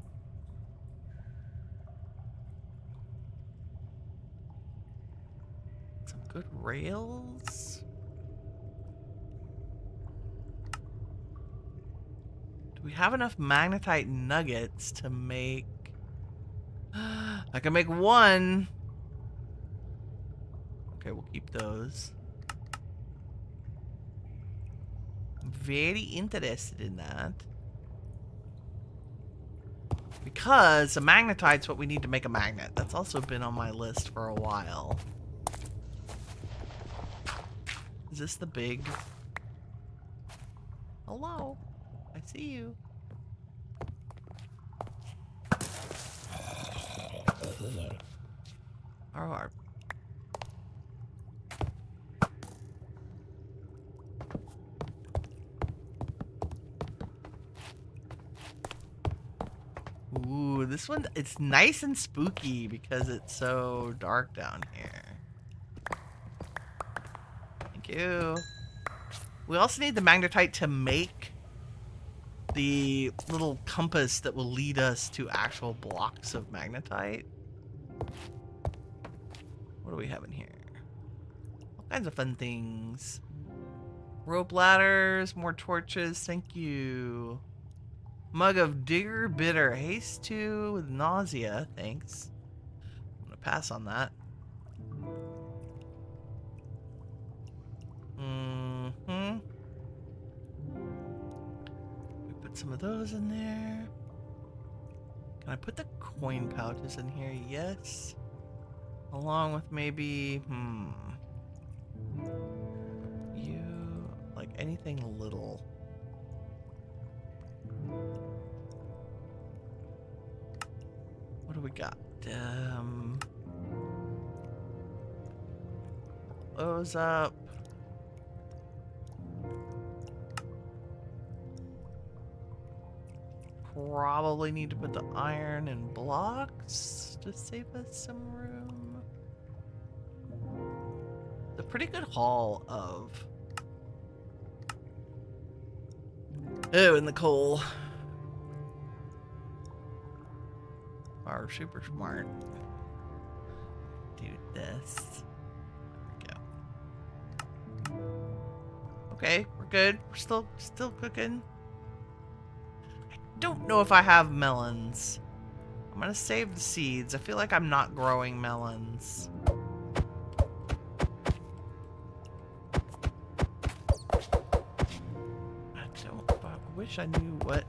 Some good rails. Do we have enough magnetite nuggets to make... I can make one. Okay, we'll keep those. I'm very interested in that. Because a magnetite's what we need to make a magnet. That's also been on my list for a while. Is this the big... Hello? I see you. Arr. Ooh, this one, it's nice and spooky because it's so dark down here. Thank you. We also need the magnetite to make the little compass that will lead us to actual blocks of magnetite. What do we have in here? All kinds of fun things. Rope ladders, more torches, thank you. Mug of Digger Bitter. Haste 2 with nausea. Thanks. I'm going to pass on that. We put some of those in there. Can I put the coin pouches in here? Yes. Along with maybe... You... Like anything little. What do we got? Those up. Probably need to put the iron in blocks to save us some room. It's a pretty good haul of... Oh, and the coal. Are super smart. Do this. There we go. Okay, we're good. We're still cooking. I don't know if I have melons. I'm gonna save the seeds. I feel like I'm not growing melons. I wish I knew what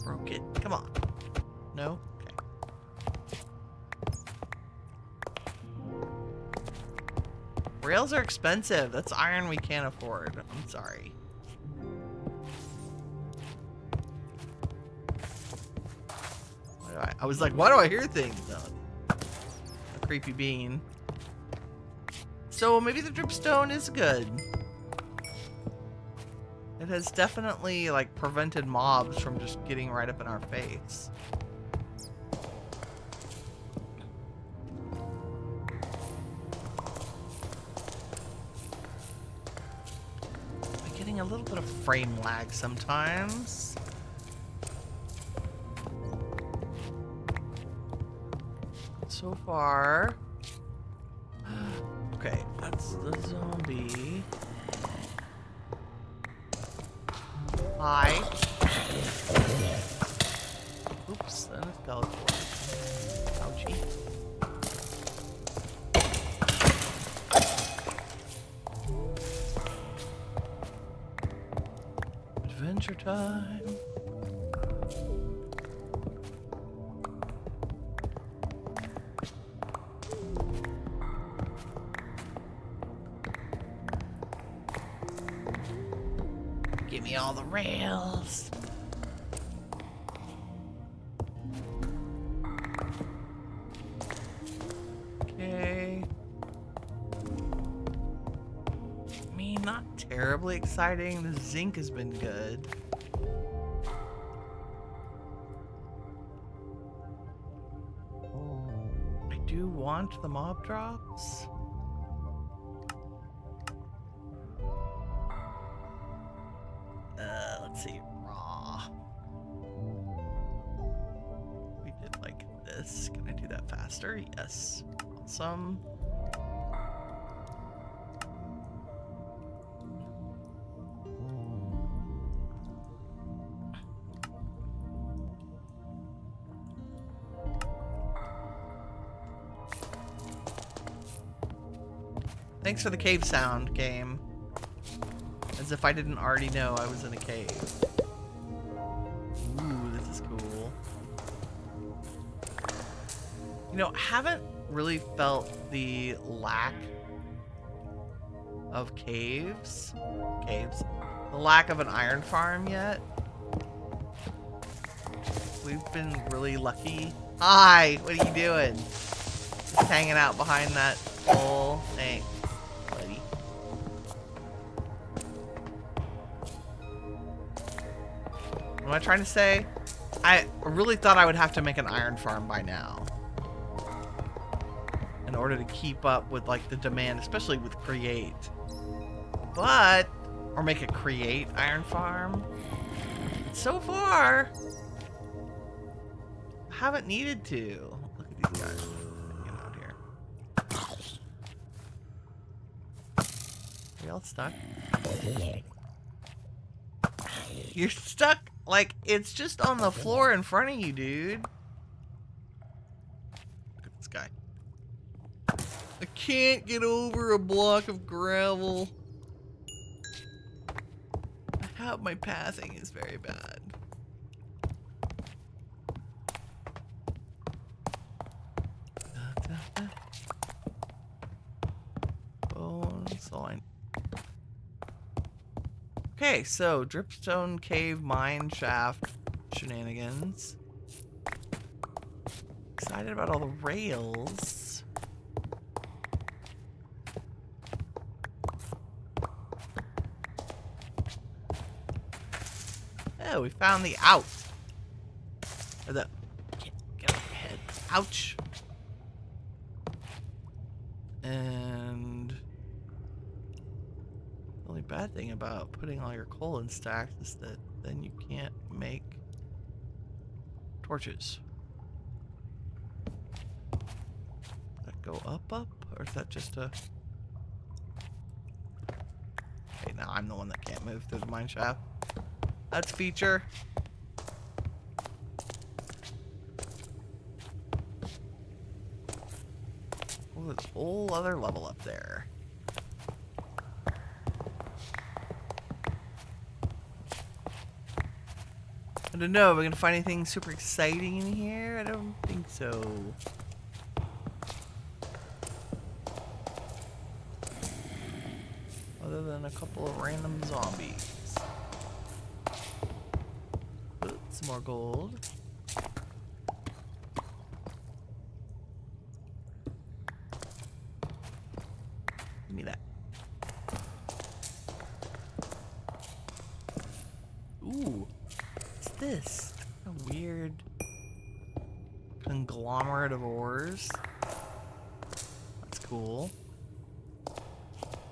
broke it. Come on. No? Okay. Rails are expensive. That's iron we can't afford. I'm sorry. I was like, why do I hear things? No. A creepy bean. So maybe the dripstone is good. It has definitely, like, prevented mobs from just getting right up in our face. I'm getting a little bit of frame lag sometimes. So far... Okay, that's the zombie. Hi. Oops, and a skeleton. Ouchie. Adventure time. Give me all the rails. Okay. I mean, not terribly exciting. The zinc has been good. I do want the mob drops. Let's see, raw. We did like this. Can I do that faster? Yes. Awesome. Thanks for the cave sound, game. As if I didn't already know I was in a cave. Ooh, this is cool. You know, haven't really felt the lack of caves. The lack of an iron farm yet. We've been really lucky. Hi, what are you doing? Just hanging out behind that pole. Thanks, buddy. What am I trying to say? I really thought I would have to make an iron farm by now in order to keep up with like the demand, especially with create. But, or make a create iron farm. So far, I haven't needed to. Look at these guys hanging out here. Are y'all stuck? You're stuck. Like, it's just on the floor in front of you, dude. Look at this guy. I can't get over a block of gravel. My pathing is very bad. Bones line. Okay, so dripstone cave mine shaft shenanigans. Excited about all the rails. Oh, we found the out. Or the get off my head. Ouch. And the only bad thing about putting all your coal in stacks is that then you can't make torches. Does that go up, or is that just a... Okay, now I'm the one that can't move through the mine shaft. That's feature. Oh, there's a whole other level up there. I don't know, are we gonna find anything super exciting in here? I don't think so. Other than a couple of random zombies. Ooh, some more gold. Give me that. Ooh, what's this? A weird conglomerate of ores. That's cool.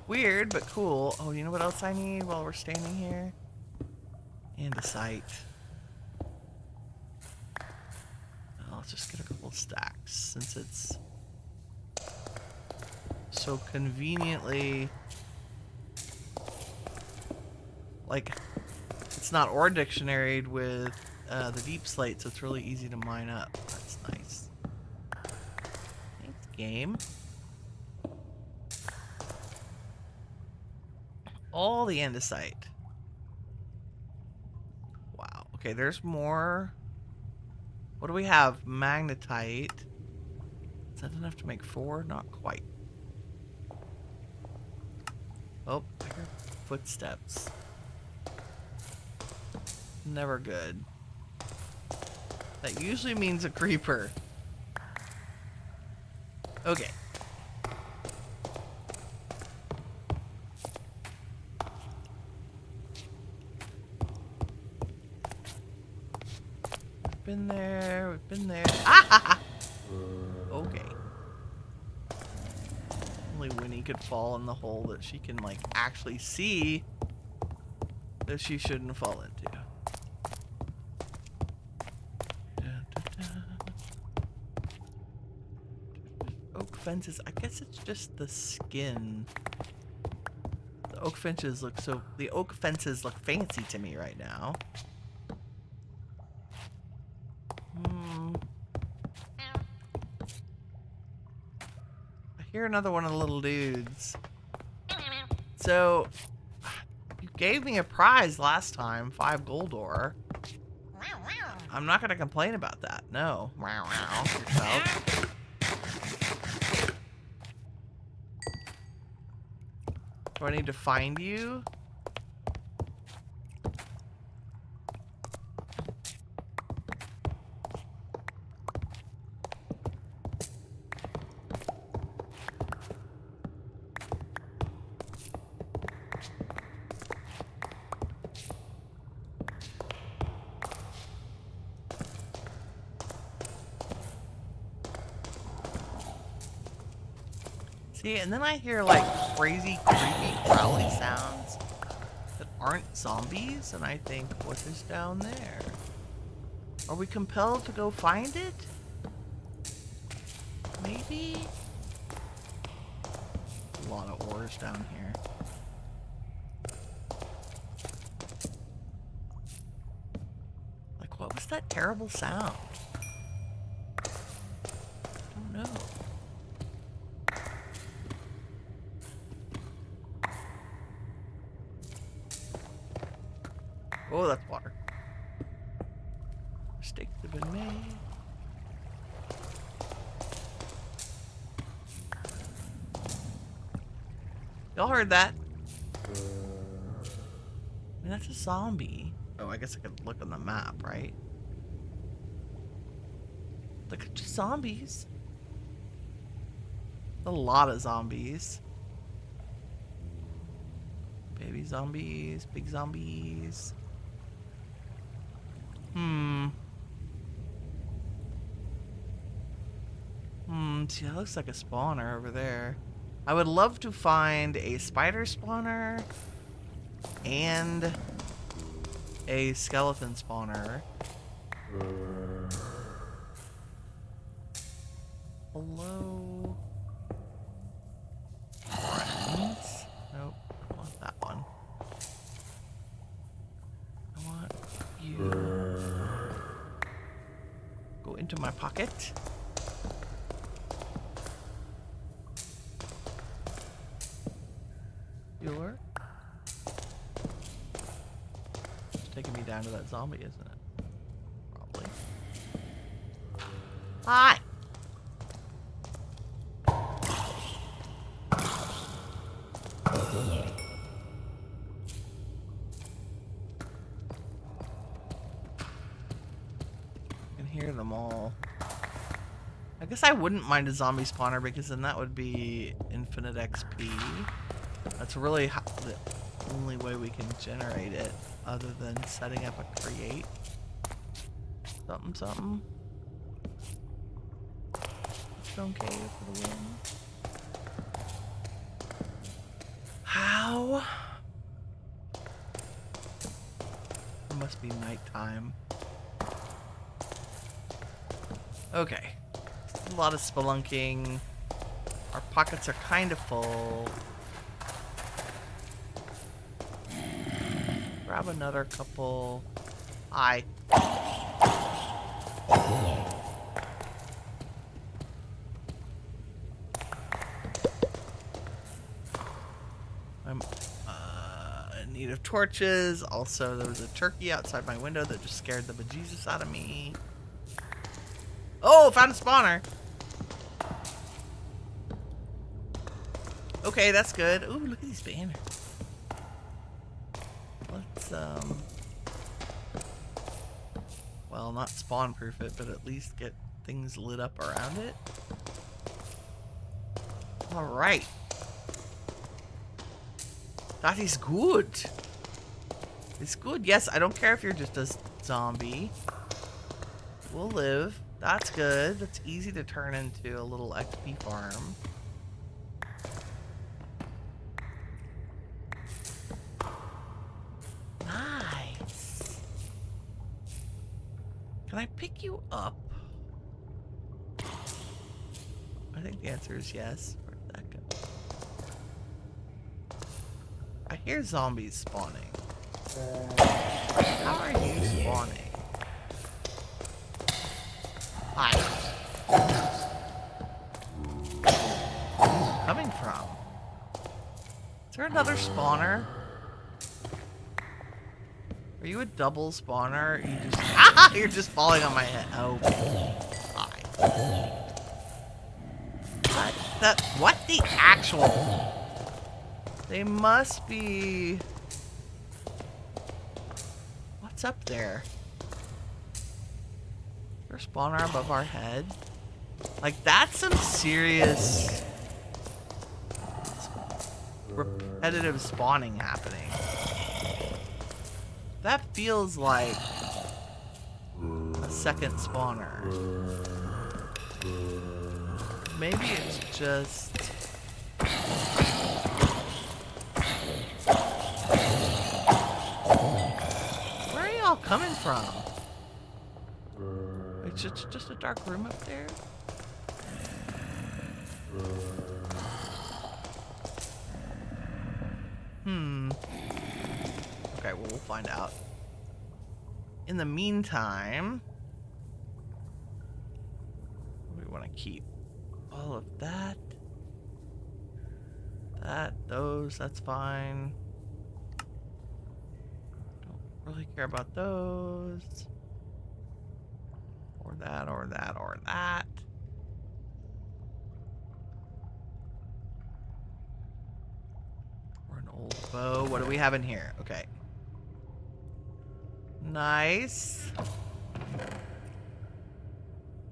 Weird, but cool. Oh, you know what else I need while we're standing here? Andesite. Let's just get a couple stacks since it's so conveniently, like, it's not ore dictionaried with the deep slate, so it's really easy to mine up. That's nice. Thanks, game. All the andesite. Wow. Okay, there's more. What do we have? Magnetite. Is that enough to make 4? Not quite. Oh, I hear footsteps. Never good. That usually means a creeper. Okay. We've been there. We've been there. Ah! Okay. Only Winnie could fall in the hole that she can, like, actually see that she shouldn't fall into. Oak fences. I guess it's just the skin. The oak fences look fancy to me right now. I hear another one of the little dudes. So, you gave me a prize last time, 5 gold ore. I'm not going to complain about that. No. Yourself. Do I need to find you? See, and then I hear like crazy, creepy, growly sounds that aren't zombies, and I think, what is down there? Are we compelled to go find it? Maybe? A lot of ores down here. Like, what was that terrible sound? I don't know. Oh, that's water. Mistakes have been made. Y'all heard that? I mean, that's a zombie. Oh, I guess I could look on the map, right? Look at just zombies. A lot of zombies. Baby zombies, big zombies. See, that looks like a spawner over there. I would love to find a spider spawner and a skeleton spawner. Hello, friends. Nope, I want that one. I want you. Go into my pocket. Bueller. It's taking me down to that zombie, isn't it? Probably. Hi! I can hear them all. I guess I wouldn't mind a zombie spawner because then that would be infinite XP. That's really the only way we can generate it, other than setting up a create. Something, something. Stone cave for the win. How? It must be nighttime. Okay. A lot of spelunking. Our pockets are kind of full. Grab another couple. Hi. I'm in need of torches. Also, there was a turkey outside my window that just scared the bejesus out of me. Oh, found a spawner. Okay, that's good. Ooh, look at these banners. Let's, well, not spawn proof it, but at least get things lit up around it. Alright. That is good. It's good. Yes, I don't care if you're just a zombie. We'll live. That's good. That's easy to turn into a little XP farm. Nice. Can I pick you up? I think the answer is yes. Where'd that go? I hear zombies spawning. How are you spawning? Hi. Coming from? Is there another spawner? Are you a double spawner? Or you just you're just falling on my head. Oh. Hi. What the actual? They must be. What's up there? Is there a spawner above our head? Like, that's some serious repetitive spawning happening. That feels like a second spawner. Maybe it's just... Where are y'all coming from? It's just a dark room up there? Okay, well, we'll find out. In the meantime, what do we want to keep? All of that. Those, that's fine. Don't really care about those. Or that, or that, or that. Or an old bow. What do we have in here? Okay. Nice.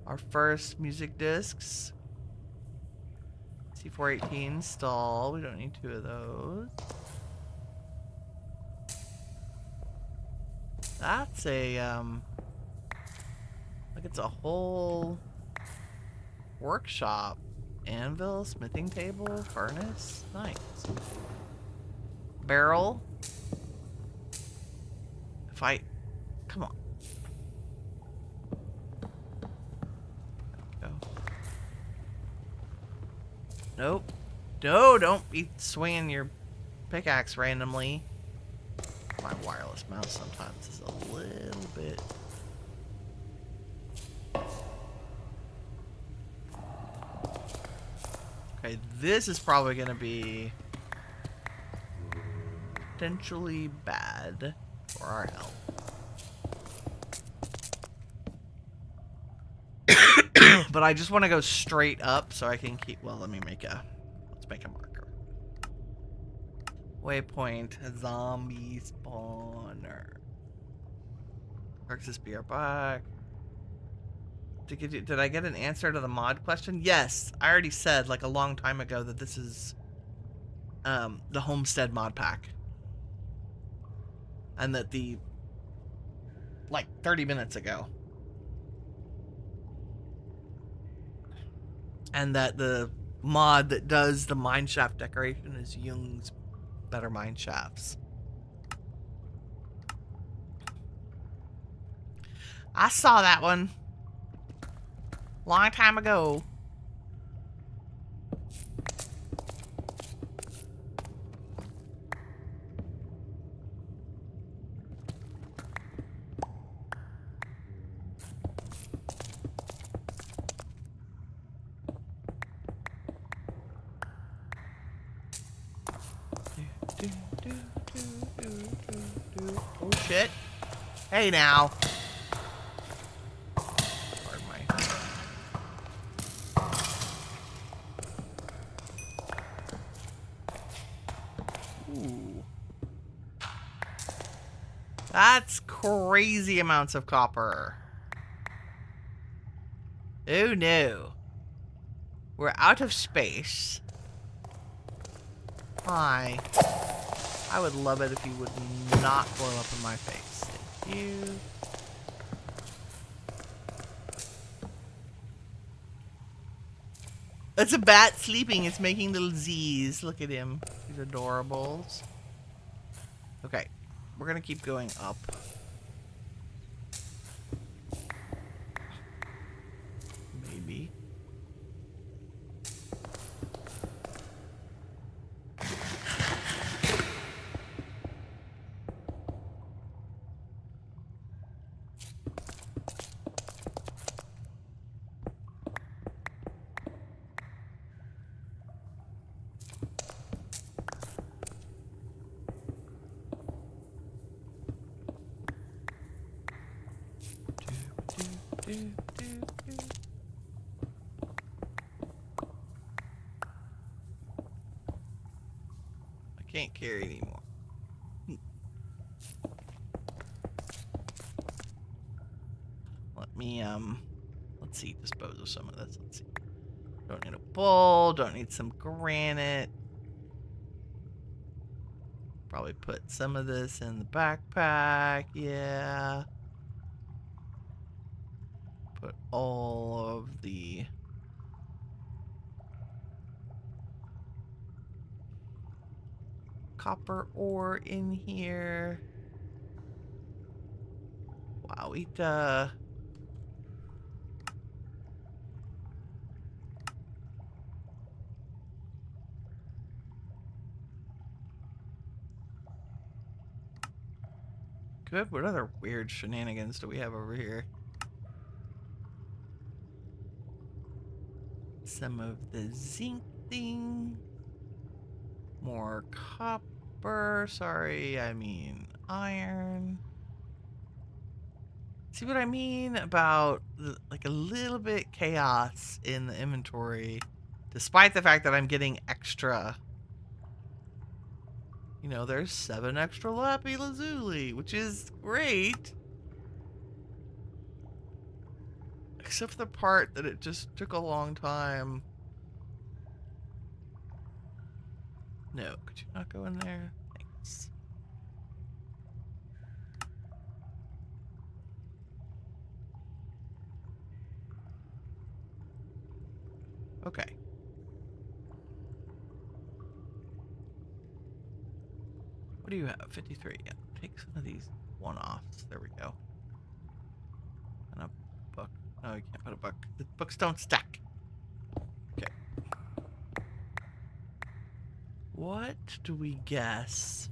Our first music discs. C418 stall. We don't need 2 of those. That's a like it's a whole workshop. Anvil, smithing table, furnace. Nice. Barrel. If I come on. Go. Nope. No, don't be swinging your pickaxe randomly. My wireless mouse sometimes is a little bit. Okay, this is probably going to be potentially bad for our health. But I just want to go straight up so I can keep... Well, let's make a marker. Waypoint, zombie spawner. Texas BR back. Did I get an answer to the mod question? Yes, I already said like a long time ago that this is the Homestead mod pack. And that like 30 minutes ago. And that the mod that does the mineshaft decoration is Young's Better Mineshafts. I saw that one. Long time ago. Oh shit. Hey now. Pardon my... Ooh. That's crazy amounts of copper. Oh no. We're out of space. Hi. I would love it if you would not blow up in my face. Thank you. It's a bat sleeping. It's making little Z's. Look at him. He's adorables. Okay. We're going to keep going up. Maybe. I can't carry anymore. Let me, let's see, dispose of some of this. Let's see. Don't need a bowl, don't need some granite. Probably put some of this in the backpack, yeah. Put all of the copper ore in here. Wow, good. What other weird shenanigans do we have over here? Some of the zinc thing. More copper. Sorry, I mean iron. See what I mean about like a little bit chaos in the inventory, despite the fact that I'm getting extra. You know, there's 7 extra lapis lazuli, which is great. Except for the part that it just took a long time. No, could you not go in there? Thanks. Okay. What do you have? 53. Yeah, take some of these one-offs. There we go. And a book. No, you can't put a book. The books don't stack. Okay. What do we guess?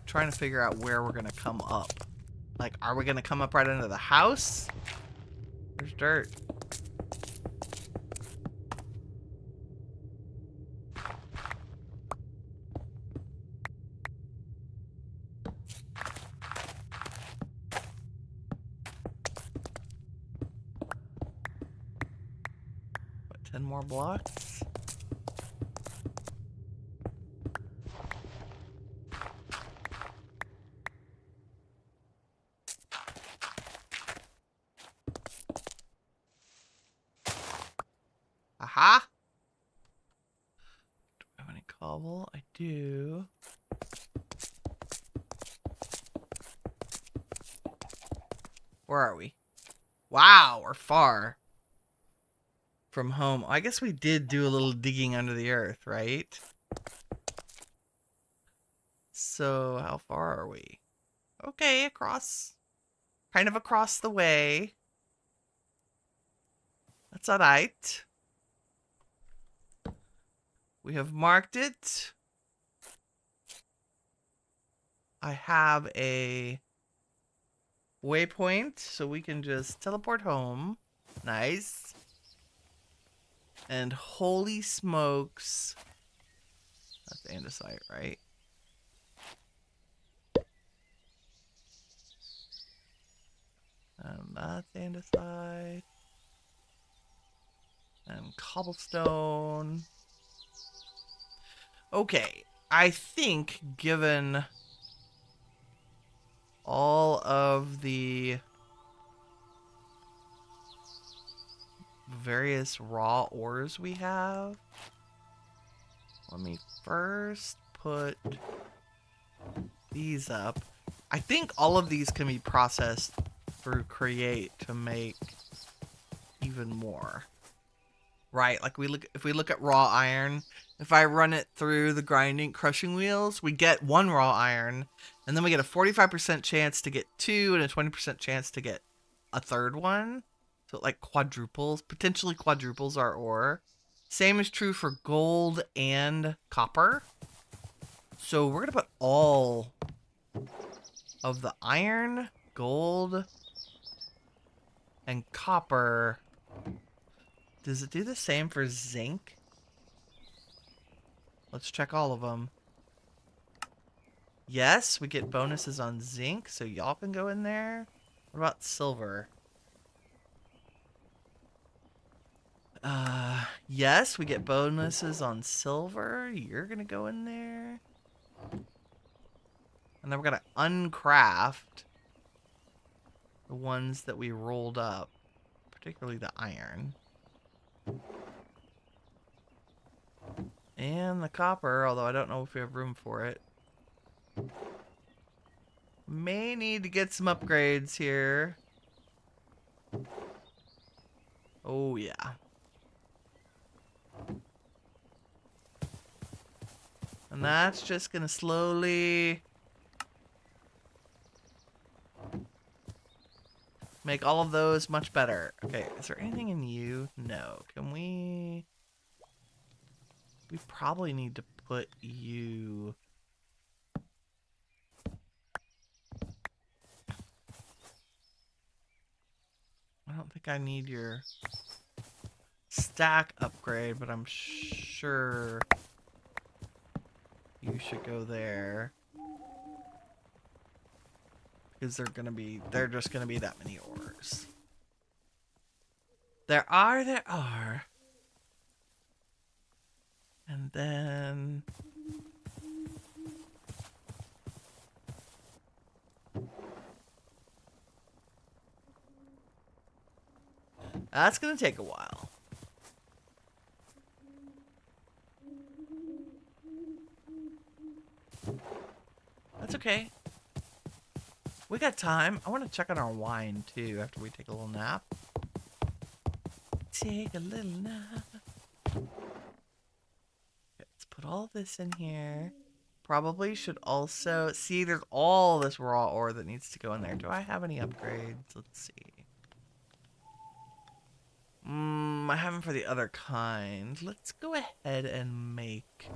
Trying to figure out where we're gonna come up. Like, are we gonna come up right under the house? There's dirt. What, 10 more blocks? Aha! Do I have any cobble? I do. Where are we? Wow, we're far from home. I guess we did do a little digging under the earth, right? So, how far are we? Okay, kind of across the way. That's alright. We have marked it. I have a waypoint, so we can just teleport home. Nice. And holy smokes. That's andesite, right? And that's andesite. And cobblestone. Okay, I think given all of the various raw ores we have, let me first put these up. I think all of these can be processed through create to make even more. Right, like if we look at raw iron, if I run it through the grinding crushing wheels, we get 1 raw iron, and then we get a 45% chance to get 2 and a 20% chance to get a third one. So it like quadruples, potentially quadruples our ore. Same is true for gold and copper. So we're gonna put all of the iron, gold, and copper. Does it do the same for zinc? Let's check all of them. Yes, we get bonuses on zinc, so y'all can go in there. What about silver? Yes, we get bonuses on silver. You're gonna go in there. And then we're gonna uncraft the ones that we rolled up, particularly the iron. And the copper, although I don't know if we have room for it. May need to get some upgrades here. Oh, yeah. And that's just gonna slowly make all of those much better. Okay, is there anything in you? No. Can we... We probably need to put you... I don't think I need your stack upgrade, but I'm sure you should go there. Because they're just gonna be that many ores. There are. And then... That's gonna take a while. That's okay. We got time. I want to check on our wine too after we take a little nap. Take a little nap. Okay, let's put all this in here. Probably should also... See, there's all this raw ore that needs to go in there. Do I have any upgrades? Let's see. I haven't for the other kind. Let's go ahead and make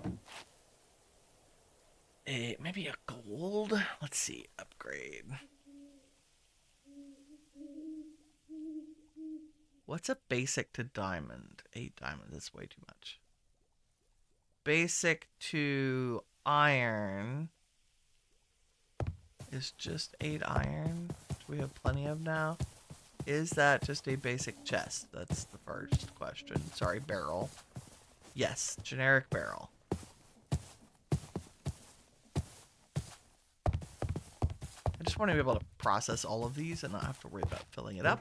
maybe a gold. Let's see, upgrade. What's a basic to diamond? 8 diamonds, that's way too much. Basic to iron is just 8 iron, which we have plenty of now. Is that just a basic chest? That's the first question. Sorry, barrel. Yes, generic barrel. I just want to be able to process all of these and not have to worry about filling it up.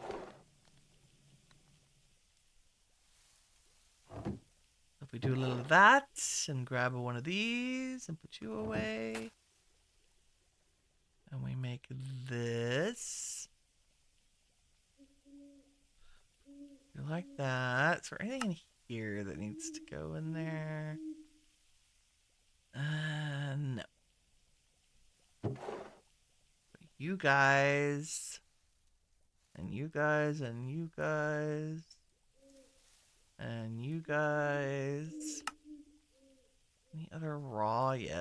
If we do a little of that and grab one of these and put you away. And we make this. Like that. Is there anything in here that needs to go in there? No. You guys. And you guys. And you guys. And you guys.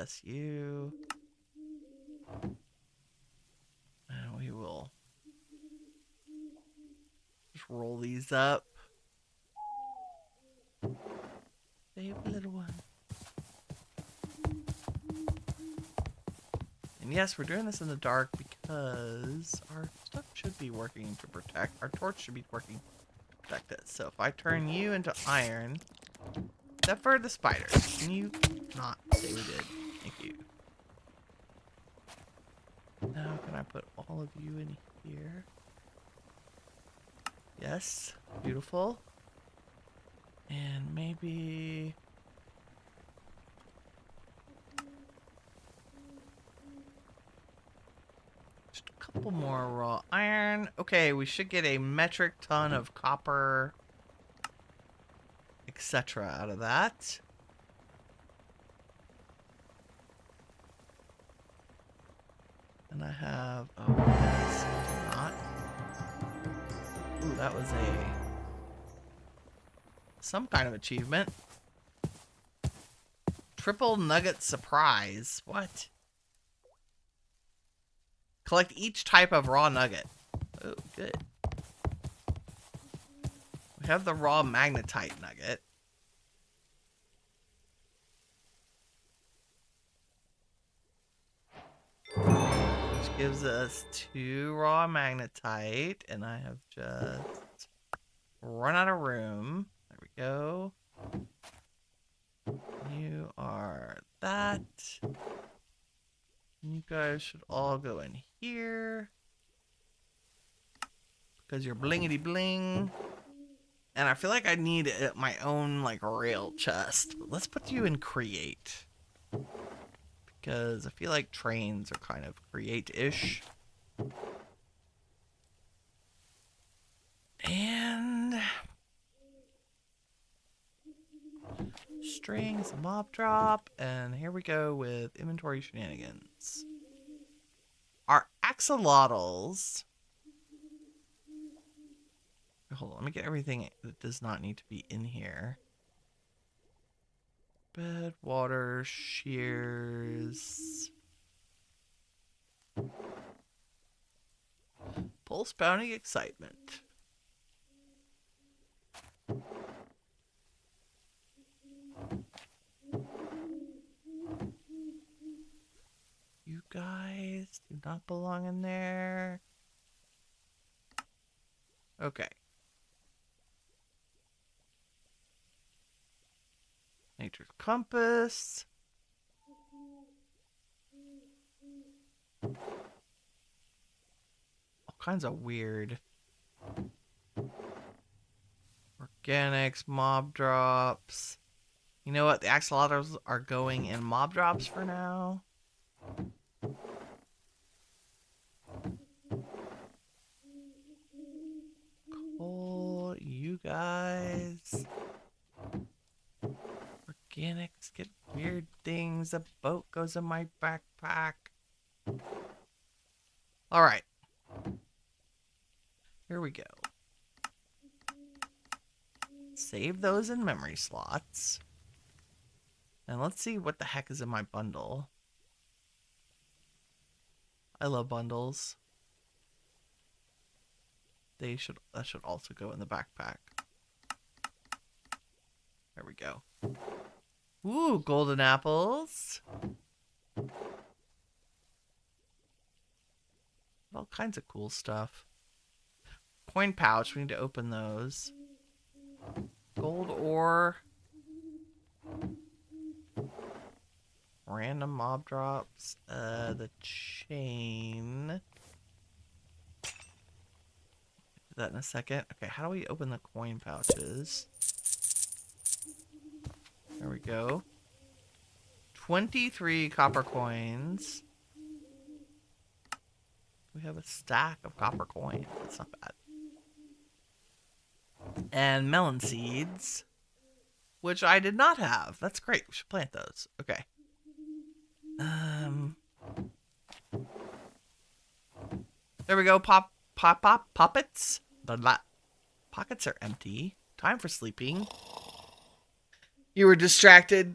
Yes, you. And we will just roll these up. Save a little one. And yes, we're doing this in the dark because our stuff should be working to protect. Our torch should be working to protect it. So if I turn you into iron, except for the spiders, can you not say we did? Thank you. Now can I put all of you in here? Yes, beautiful. And maybe... just a couple more raw iron. Okay, we should get a metric ton of copper, etc. out of that. And I have... oh, yes, do not. Ooh, that was some kind of achievement. Triple nugget surprise. What? Collect each type of raw nugget. Oh, good. We have the raw magnetite nugget. Which gives us 2 raw magnetite. And I have just run out of room. There we go. You are that. You guys should all go in here. Because you're blingity bling. And I feel like I need my own, like, rail chest. But let's put you in create. Because I feel like trains are kind of create-ish. And... strings, mob drop, and here we go with inventory shenanigans. Our axolotls... hold on, let me get everything that does not need to be in here. Bed, water, shears... pulse pounding excitement. You guys do not belong in there. Okay. Nature's compass. All kinds of weird organics, mob drops. You know what? The axolotls are going in mob drops for now. Cool, you guys. Organics get weird things. A boat goes in my backpack. Alright. Here we go. Save those in memory slots. And let's see what the heck is in my bundle. I love bundles. That should also go in the backpack. There we go. Ooh, golden apples. All kinds of cool stuff. Coin pouch, we need to open those. Gold ore. Random mob drops. The chain. Do that in a second. Okay, how do we open the coin pouches? There we go. 23 copper coins. We have a stack of copper coins. That's not bad. And melon seeds, which I did not have. That's great. We should plant those. Okay. There we go. Poppets. The pockets are empty. Time for sleeping. You were distracted.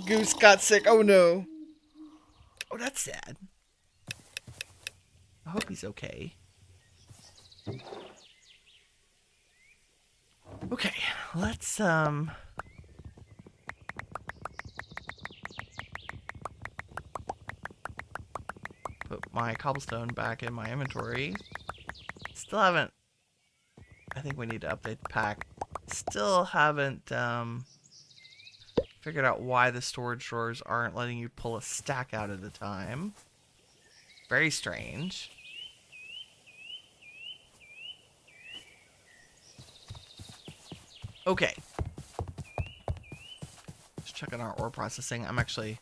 Goose got sick. Oh no. Oh, that's sad. I hope he's okay. Okay, let's put my cobblestone back in my inventory. Still haven't. I think we need to update the pack. Still haven't figured out why the storage drawers aren't letting you pull a stack out at a time. Very strange. Okay. Just checking our ore processing. I'm actually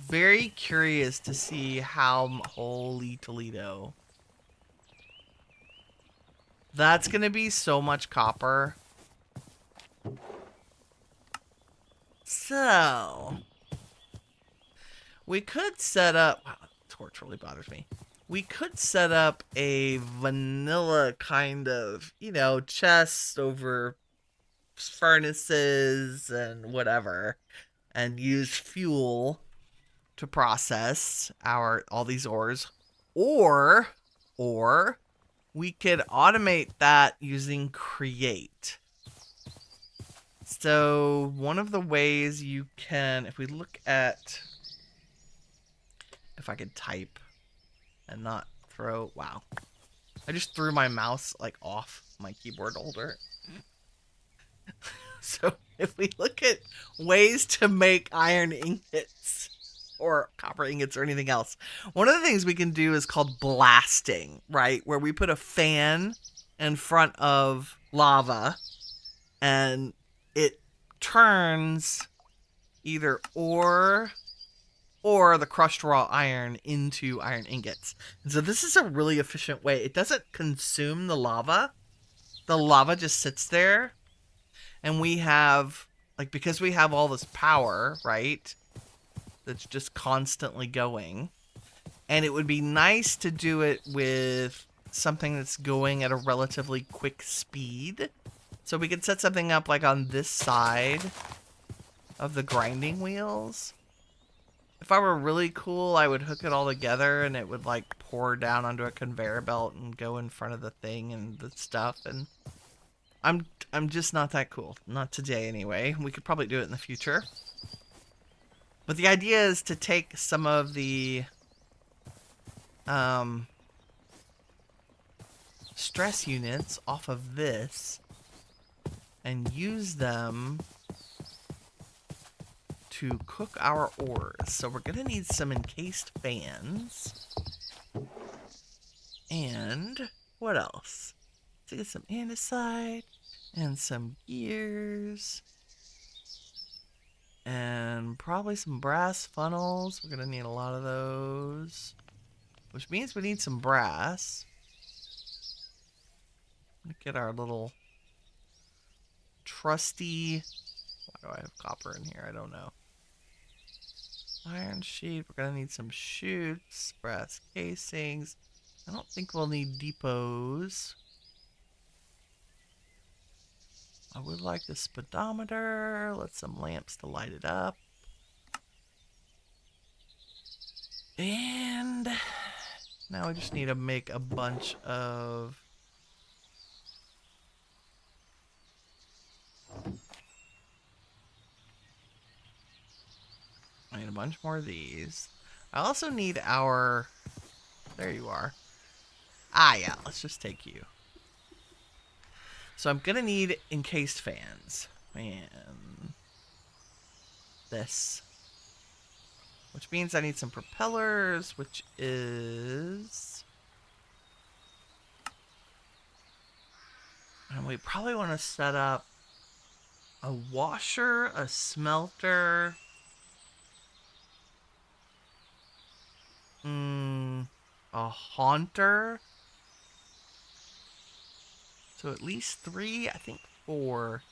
very curious to see how... Holy Toledo. That's going to be so much copper. So... we could set up... Wow, torch really bothers me. We could set up a vanilla kind of, you know, chest over furnaces and whatever, and use fuel to process all these ores, or we could automate that using create. So one of the ways you can, if we look at, if I could type and not throw, wow, I just threw my mouse like off my keyboard holder. So if we look at ways to make iron ingots or copper ingots or anything else, one of the things we can do is called blasting, right? Where we put a fan in front of lava and it turns either ore or the crushed raw iron into iron ingots. And so this is a really efficient way. It doesn't consume the lava. The lava just sits there. And we have, like, because we have all this power, right, that's just constantly going. And it would be nice to do it with something that's going at a relatively quick speed. So we could set something up, like, on this side of the grinding wheels. If I were really cool, I would hook it all together and it would, like, pour down onto a conveyor belt and go in front of the thing and the stuff. And I'm just not that cool. Not today, anyway. We could probably do it in the future. But the idea is to take some of the stress units off of this and use them to cook our ores. So we're going to need some encased fans. And what else? To get some andesite and some gears and probably some brass funnels. We're gonna need a lot of those, which means we need some brass. Look at our little trusty, why do I have copper in here? I don't know. Iron sheet. We're gonna need some chutes, brass casings. I don't think we'll need depots. I would like the speedometer. Let's some lamps to light it up. And now we just need to make a bunch of... I need a bunch more of these. I also need our... There you are. Ah, yeah, let's just take you. So I'm going to need encased fans. Man. This. Which means I need some propellers, which is... And we probably want to set up a washer, a smelter... a haunter... So at least 3, I think 4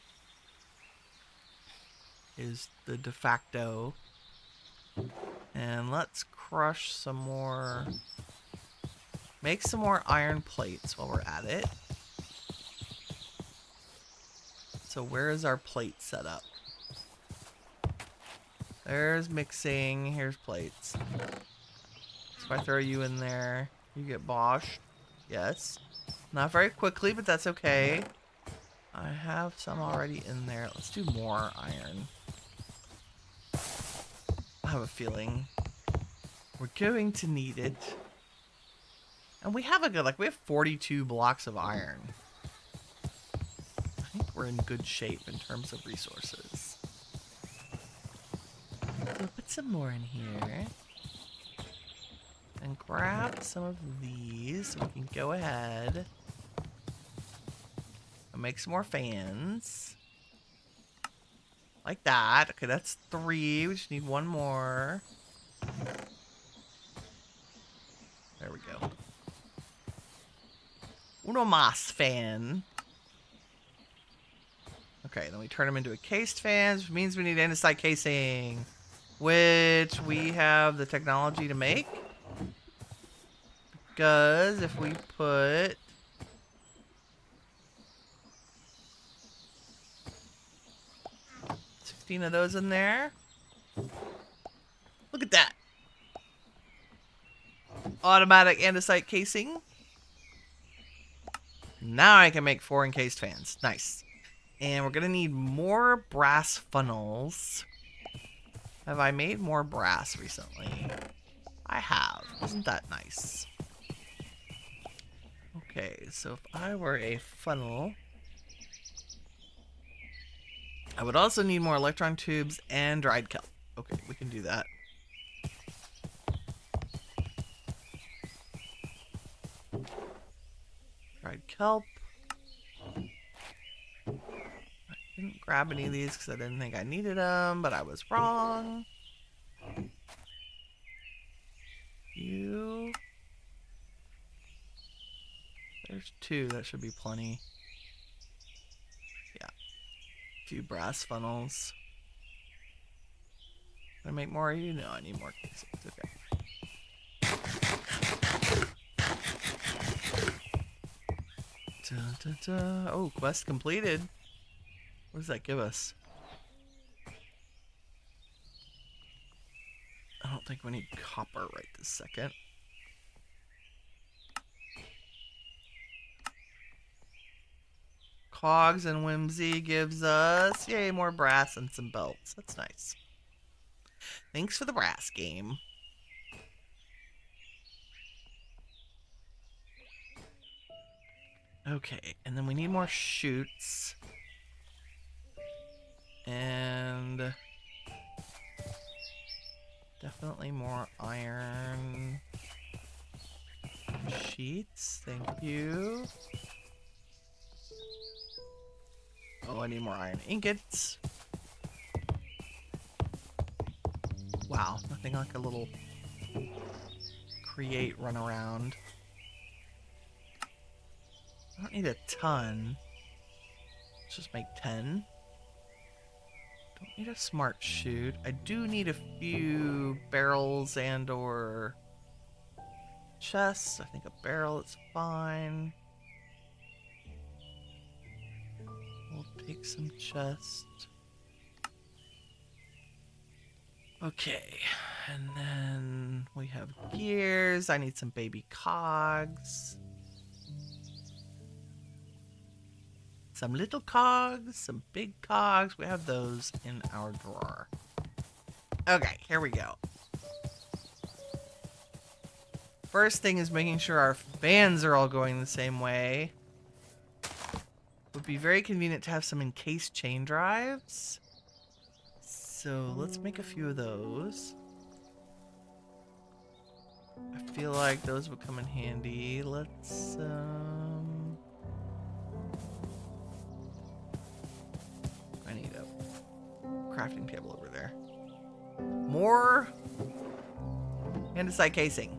is the de facto. And let's crush some more, make some more iron plates while we're at it. So where is our plate set up? There's mixing. Here's plates. So if I throw you in there, you get boshed. Yes. Not very quickly, but that's okay. I have some already in there. Let's do more iron. I have a feeling we're going to need it. And we have a good, like, we have 42 blocks of iron. I think we're in good shape in terms of resources. So put some more in here. And grab some of these so we can go ahead and make some more fans. Like that. Okay, that's 3. We just need 1 more. There we go. Uno más fan. Okay, then we turn them into a cased fan, which means we need andesite casing, which we have the technology to make. Because if we put 16 of those in there, look at that. Automatic andesite casing. Now I can make 4 encased fans. Nice. And we're going to need more brass funnels. Have I made more brass recently? I have. Isn't that nice? Okay, so if I were a funnel, I would also need more electron tubes and dried kelp. Okay, we can do that. Dried kelp. I didn't grab any of these because I didn't think I needed them, but I was wrong. You. There's 2. That should be plenty. Yeah. A few brass funnels. Can I make more of you? No, I need more casings. Okay. Da, da, da. Oh, quest completed. What does that give us? I don't think we need copper right this second. Cogs and Whimsy gives us, yay, more brass and some belts. That's nice. Thanks for the brass game. Okay, and then we need more chutes. And definitely more iron sheets. Thank you. Oh, I need more iron ingots. Wow, nothing like a little create run around. I don't need a ton. Let's just make 10. Don't need a smart chute. I do need a few barrels and or chests. I think a barrel is fine. We'll take some chests. Okay, and then we have gears. I need some baby cogs. Some little cogs, some big cogs. We have those in our drawer. Okay, here we go. First thing is making sure our fans are all going the same way. Would be very convenient to have some encased chain drives. So let's make a few of those. I feel like those would come in handy. Let's I need a crafting table over there. More andesite casing.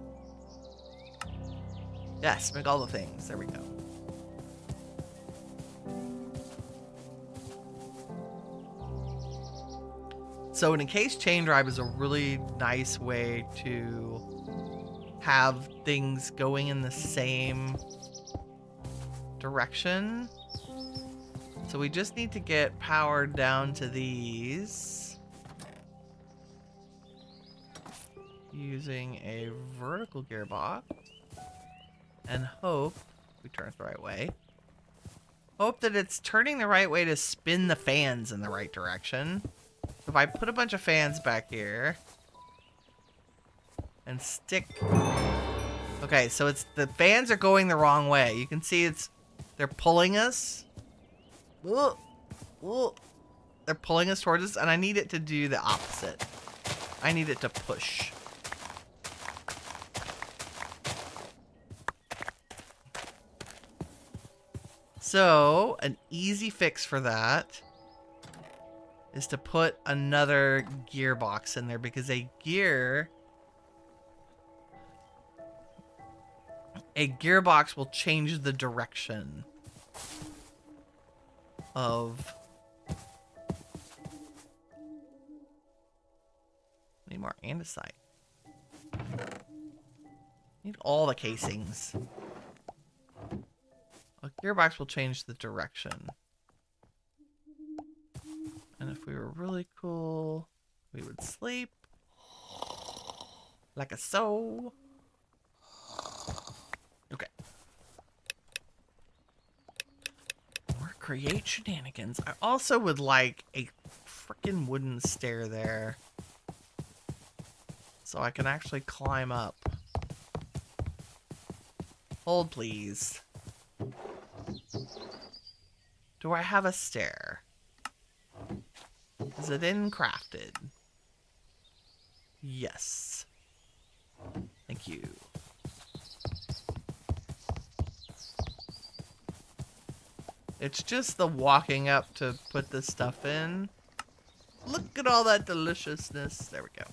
Yes, make all the things. There we go. So an encased chain drive is a really nice way to have things going in the same direction. So we just need to get powered down to these. using a vertical gearbox and hope we turn it the right way. Hope that it's turning the right way to spin the fans in the right direction. If I put a bunch of fans back here and stick... Okay, so it's the fans are going the wrong way. You can see they're pulling us. Ooh, ooh. They're pulling us towards us, and I need it to do the opposite. I need it to push. So, an easy fix for that is to put another gearbox in there, because a gearbox will change the direction of... Need more andesite. Need all the casings. A gearbox will change the direction. And if we were really cool, we would sleep. Like a so. Okay. Or create shenanigans. I also would like a freaking wooden stair there. So I can actually climb up. Hold, please. Do I have a stair? Is it in crafted? Yes. Thank you. It's just the walking up to put this stuff in. Look at all that deliciousness. There we go.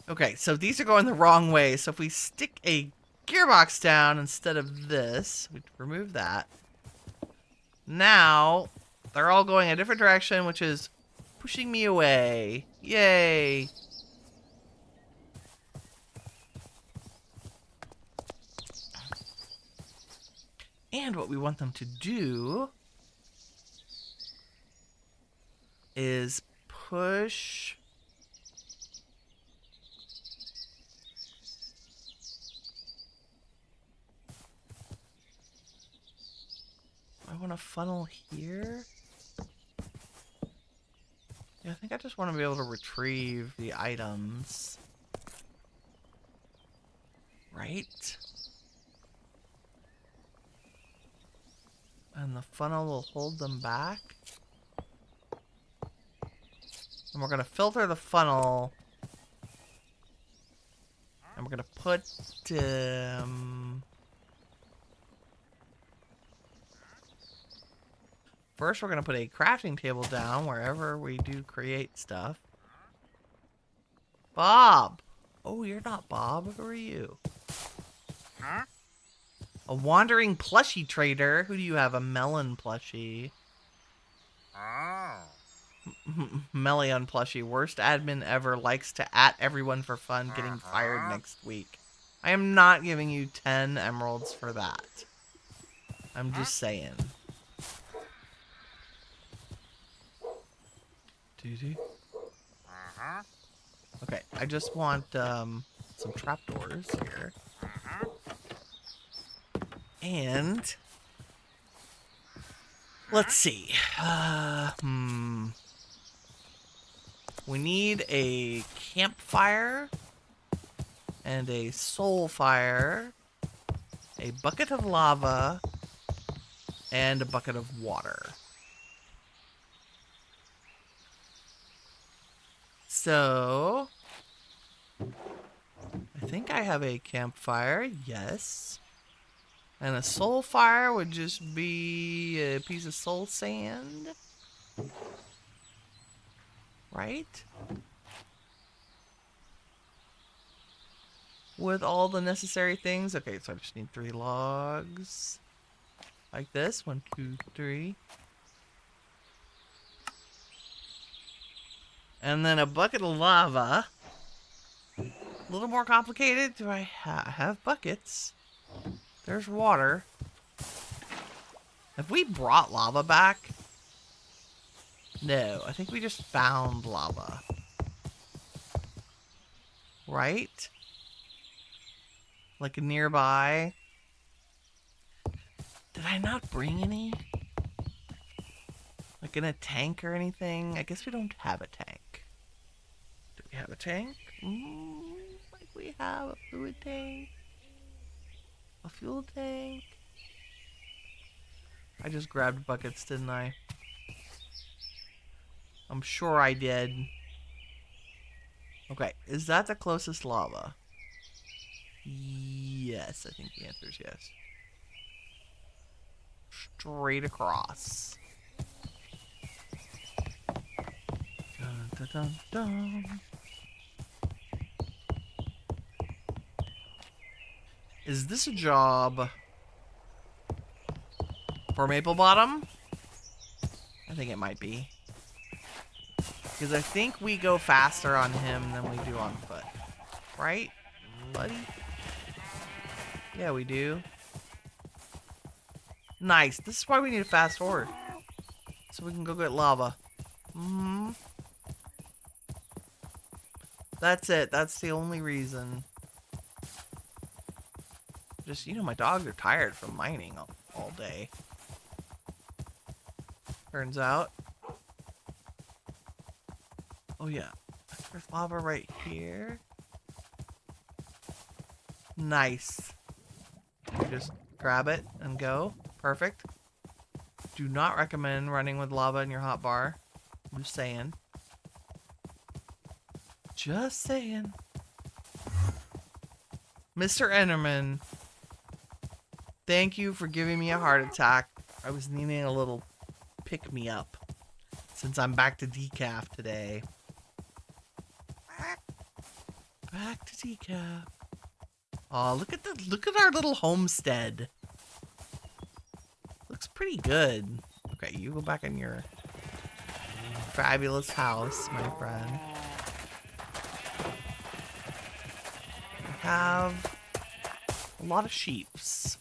Okay, so these are going the wrong way. So if we stick a gearbox down instead of this, we remove that. Now, they're all going a different direction, which is pushing me away. Yay! And what we want them to do is push... I want a funnel here. Yeah, I think I just want to be able to retrieve the items. Right? And the funnel will hold them back. And we're going to filter the funnel. And we're going to put... First, we're going to put a crafting table down wherever we do create stuff. Bob! Oh, you're not Bob. Who are you? Huh? A wandering plushie trader. Who do you have? A melon plushie. Oh. Melion plushie. Worst admin ever. Likes to @ everyone for fun. Getting fired next week. I am not giving you 10 emeralds for that. I'm just saying. Okay, I just want some trapdoors here. And let's see. We need a campfire and a soul fire, a bucket of lava, and a bucket of water. So, I think I have a campfire, yes. And a soul fire would just be a piece of soul sand. Right? With all the necessary things. Okay, so I just need 3 logs. Like this. 1, 2, 3. And then a bucket of lava. A little more complicated. Do I have buckets? There's water. Have we brought lava back? No, I think we just found lava. right? Like nearby. Did I not bring any? Like in a tank or anything? I guess we don't have a tank. Do we have a tank? Like we have a fluid tank. A fuel tank. I just grabbed buckets, didn't I? I'm sure I did. Okay, is that the closest lava? Yes, I think the answer is yes. Straight across. Dun, dun, dun, dun. Is this a job for Maple Bottom? I think it might be. Because I think we go faster on him than we do on foot. Right, buddy? Yeah, we do. Nice. This is why we need a fast forward. So we can go get lava. That's it. That's the only reason. Just, you know, my dogs are tired from mining all day. Turns out. Oh, yeah. There's lava right here. Nice. You just grab it and go. Perfect. Do not recommend running with lava in your hotbar. I'm just saying. Just saying. Mr. Enderman, thank you for giving me a heart attack. I was needing a little pick-me-up since I'm back to decaf today. Back to decaf. Oh, look at our little homestead. Looks pretty good. Okay, you go back in your fabulous house, my friend. We have a lot of sheeps.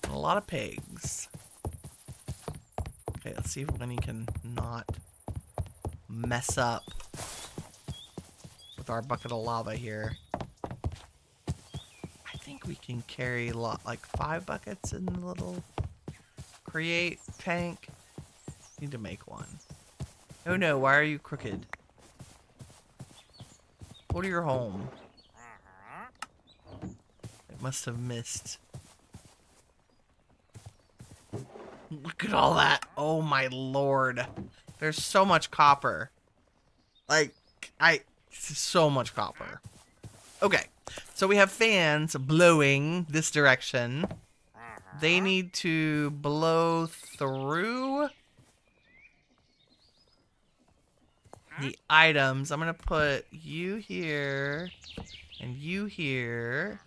And a lot of pigs. Okay, let's see if Winnie can not mess up with our bucket of lava here. I think we can carry like 5 buckets in the little create tank. Need to make one. Oh no, why are you crooked? Go to your home. It must have missed. Look at all that. Oh my lord. There's so much copper. Like, so much copper. Okay. So we have fans blowing this direction. They need to blow through the items. I'm going to put you here and you here.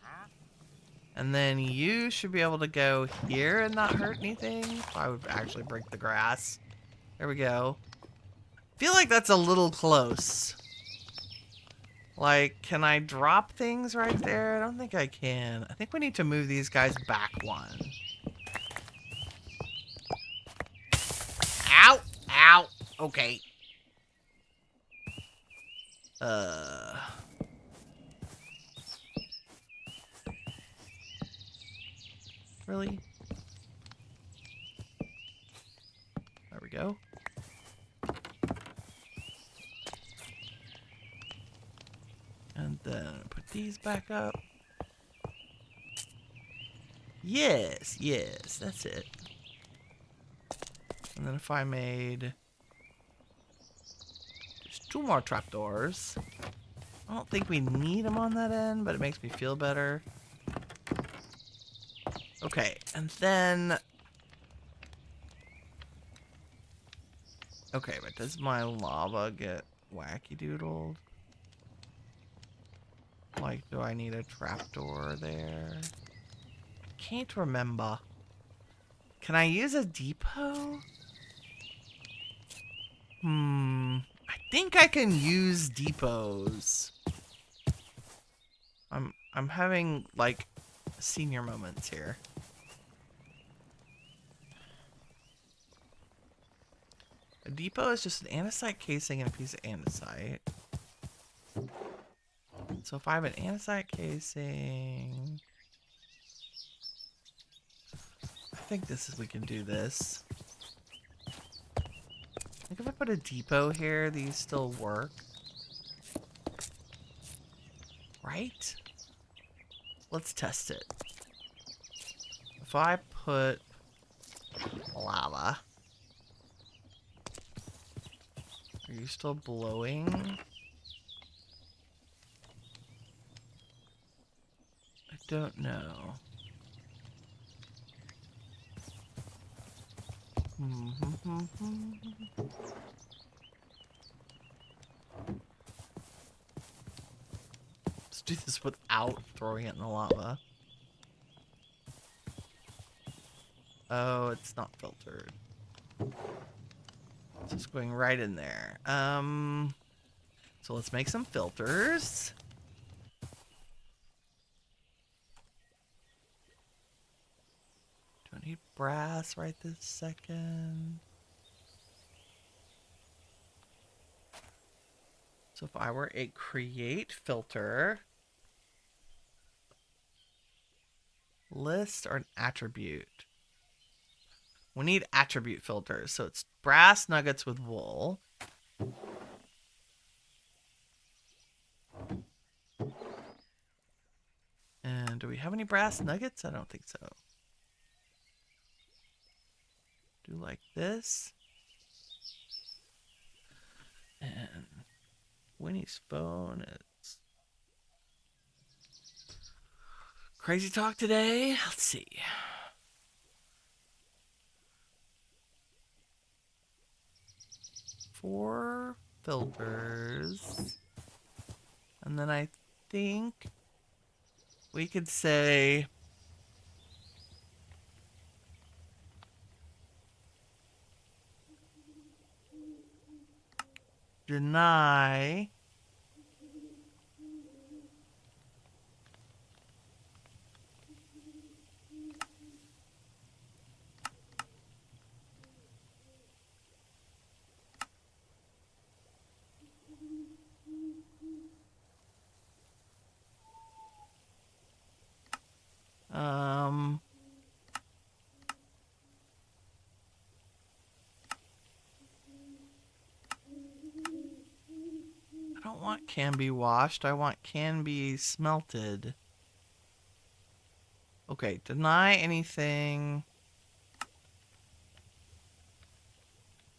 And then you should be able to go here and not hurt anything. I would actually break the grass. There we go. Feel like that's a little close. Like, can I drop things right there? I don't think I can. I think we need to move these guys back one. Ow! Ow! Okay. Really? There we go. And then put these back up. Yes, yes, that's it. And then if I made just 2 more trapdoors. I don't think we need them on that end, but it makes me feel better. Okay, and then... Okay, but does my lava get wacky doodled? Like, do I need a trapdoor there? Can't remember. Can I use a depot? I think I can use depots. I'm having, like, senior moments here. A depot is just an andesite casing and a piece of andesite. So if I have an andesite casing, I think we can do this. Like if I put a depot here, these still work. Right? Let's test it. If I put lava, are you still blowing? I don't know. Let's do this without throwing it in the lava. Oh, it's not filtered. It's just going right in there. So let's make some filters. Don't need brass right this second. So if I were a create filter, list or an attribute? We need attribute filters. So it's brass nuggets with wool. And do we have any brass nuggets? I don't think so. Do like this. And Winnie's phone is crazy talk today. Let's see. Four filters. And then I think we could say deny I don't want can be washed. I want can be smelted. Okay, deny anything.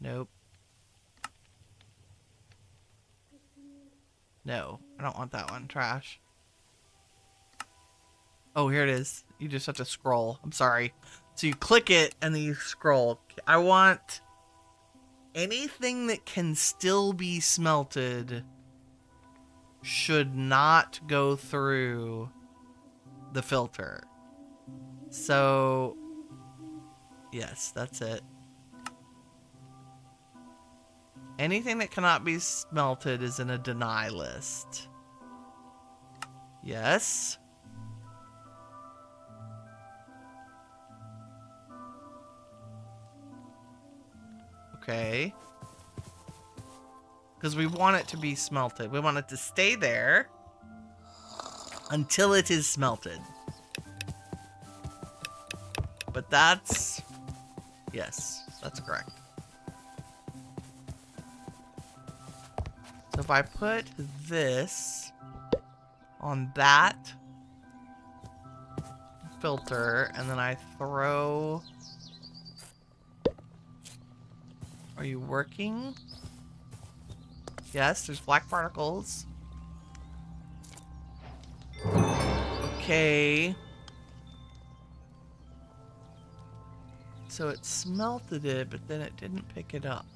Nope. No, I don't want that one. Trash. Oh, here it is. You just have to scroll. I'm sorry. So you click it and then you scroll. I want anything that can still be smelted should not go through the filter. So, yes, that's it. Anything that cannot be smelted is in a deny list. Yes. Okay. Because we want it to be smelted. We want it to stay there until it is smelted. But that's... Yes, that's correct. So if I put this on that filter and then I throw... Are you working? Yes, there's black particles. Okay. So it smelted it, but then it didn't pick it up.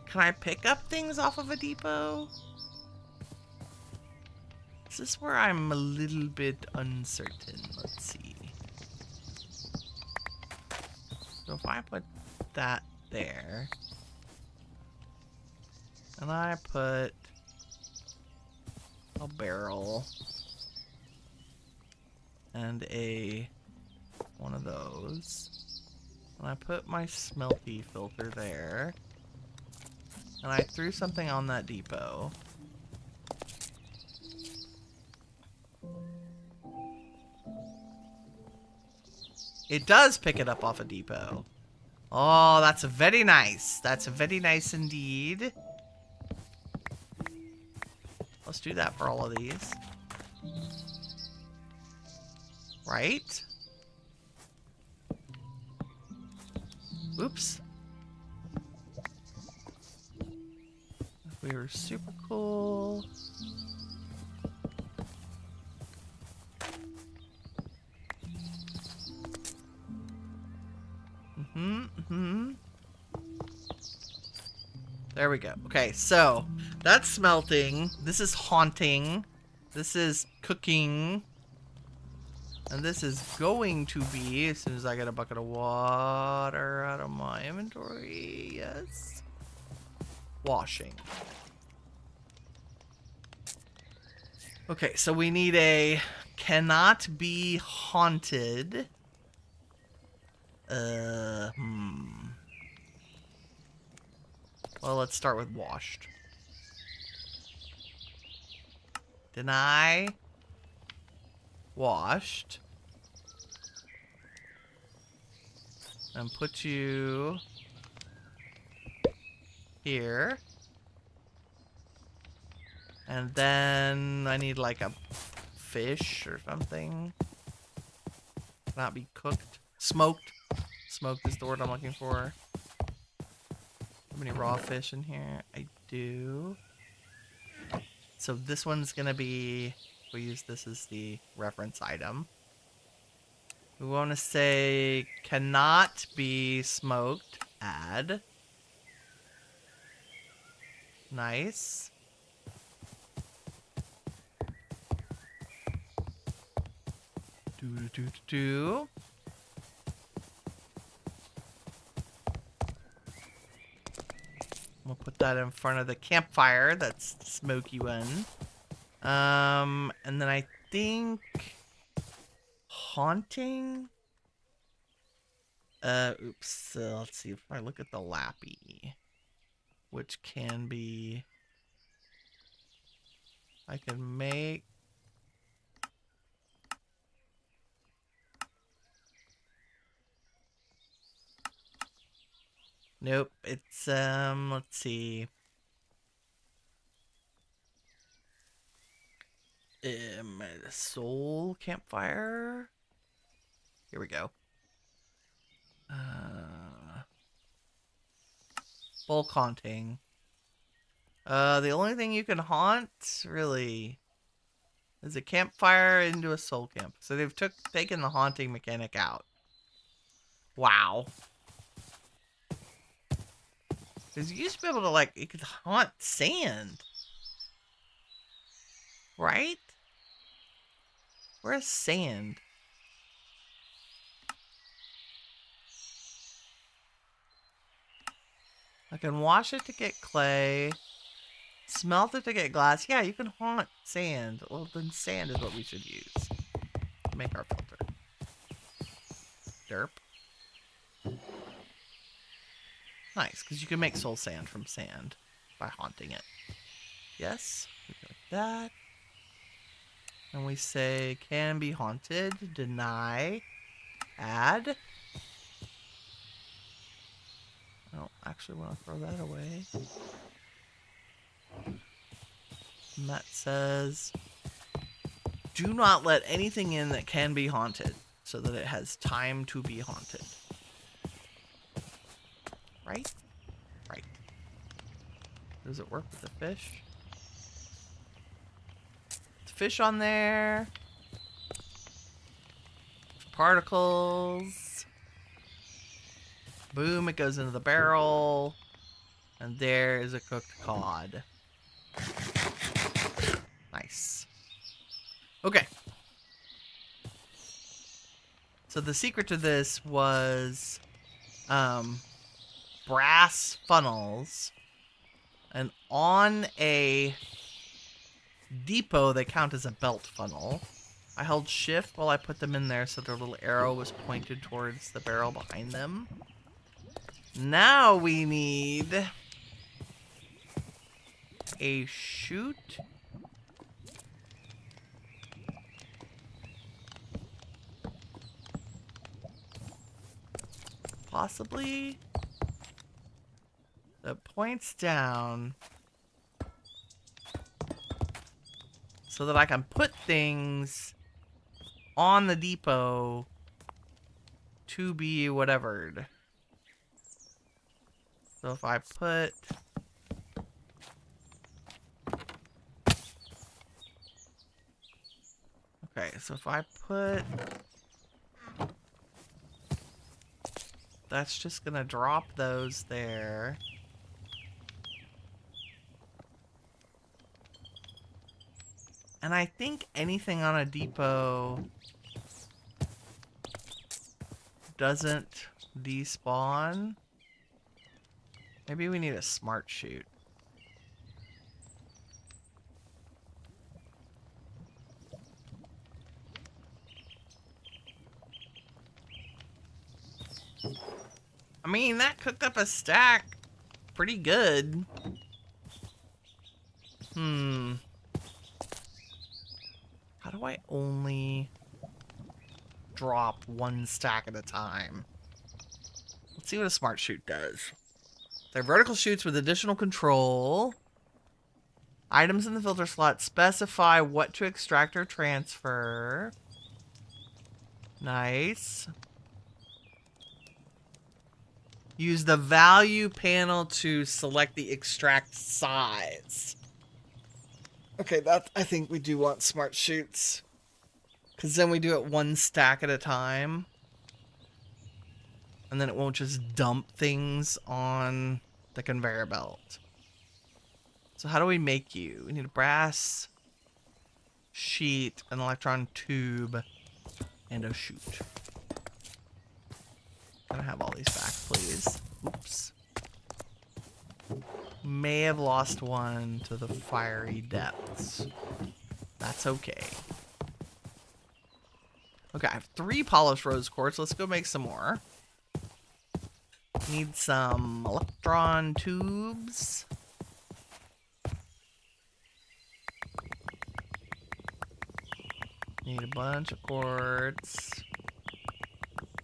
Can I pick up things off of a depot? Is this where I'm a little bit uncertain? Let's see. So if I put that there, and I put a barrel and one of those. And I put my smelty filter there. And I threw something on that depot. It does pick it up off a depot. Oh, that's very nice. That's very nice indeed. Let's do that for all of these. Right? Oops. We were super cool. There we go. Okay, so that's smelting. This is haunting. This is cooking. And this is going to be, as soon as I get a bucket of water out of my inventory, yes, washing. Okay, so we need a cannot be haunted. Well, let's start with washed. Deny. Washed. And put you here. And then I need like a fish or something. Cannot be cooked. Smoked. Smoked is the word I'm looking for. How many raw fish in here? I do. So this one's gonna be, we'll use this as the reference item. We want to say cannot be smoked. Add. Nice. Do. We'll put that in front of the campfire. That's the smoky one. And then I think haunting. Oops. Let's see if I look at the lappy, which can be. I can make. Nope, it's, let's see. Soul campfire? Here we go. Bulk haunting. The only thing you can haunt, really, is a campfire into a soul camp. So they've taken the haunting mechanic out. Wow. Because you used to be able to, like, you could haunt sand. Right? Where's sand? I can wash it to get clay. Smelt it to get glass. Yeah, you can haunt sand. Well, then sand is what we should use to make our filter. Derp. Nice, because you can make soul sand from sand by haunting it. Yes, we go like that. And we say can be haunted, deny, add. I don't actually want to throw that away. And that says do not let anything in that can be haunted so that it has time to be haunted. Right? Right. Does it work with the fish? Fish on there. Particles. Boom, it goes into the barrel. And there is a cooked cod. Nice. Okay. So the secret to this was brass funnels. And on a depot, they count as a belt funnel. I held shift while I put them in there so their little arrow was pointed towards the barrel behind them. Now we need a chute. Possibly. That points down. So that I can put things on the depot to be whatevered. So if I put... Okay, so if I put... That's just gonna drop those there. And I think anything on a depot doesn't despawn. Maybe we need a smart chute. I mean, that cooked up a stack pretty good. How do I only drop one stack at a time? Let's see what a smart chute does. They're vertical chutes with additional control. Items in the filter slot specify what to extract or transfer. Nice. Use the value panel to select the extract size. Okay, I think we do want smart chutes. Because then we do it one stack at a time. And then it won't just dump things on the conveyor belt. So how do we make you? We need a brass sheet, an electron tube, and a chute. Gotta have all these back, please. Oops. May have lost one to the fiery depths. That's okay. Okay, I have 3 polished rose quartz. Let's go make some more. Need some electron tubes. Need a bunch of quartz.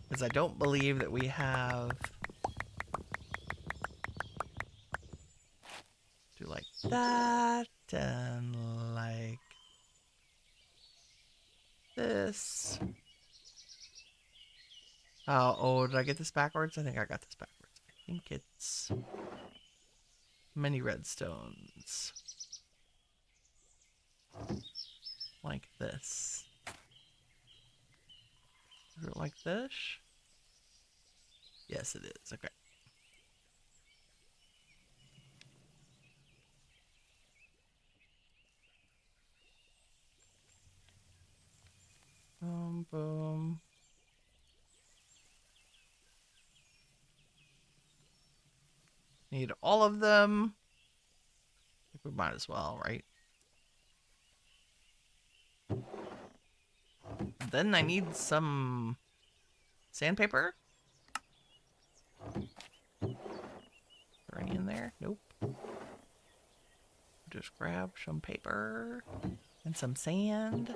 Because I don't believe that we have... Do like that, and like this. Oh, did I get this backwards? I think I got this backwards. I think it's many redstones. Like this. Is it like this? Yes, it is. Okay. Boom, boom. Need all of them. I think we might as well, right? Then I need some sandpaper. Is there any in there? Nope. Just grab some paper and some sand.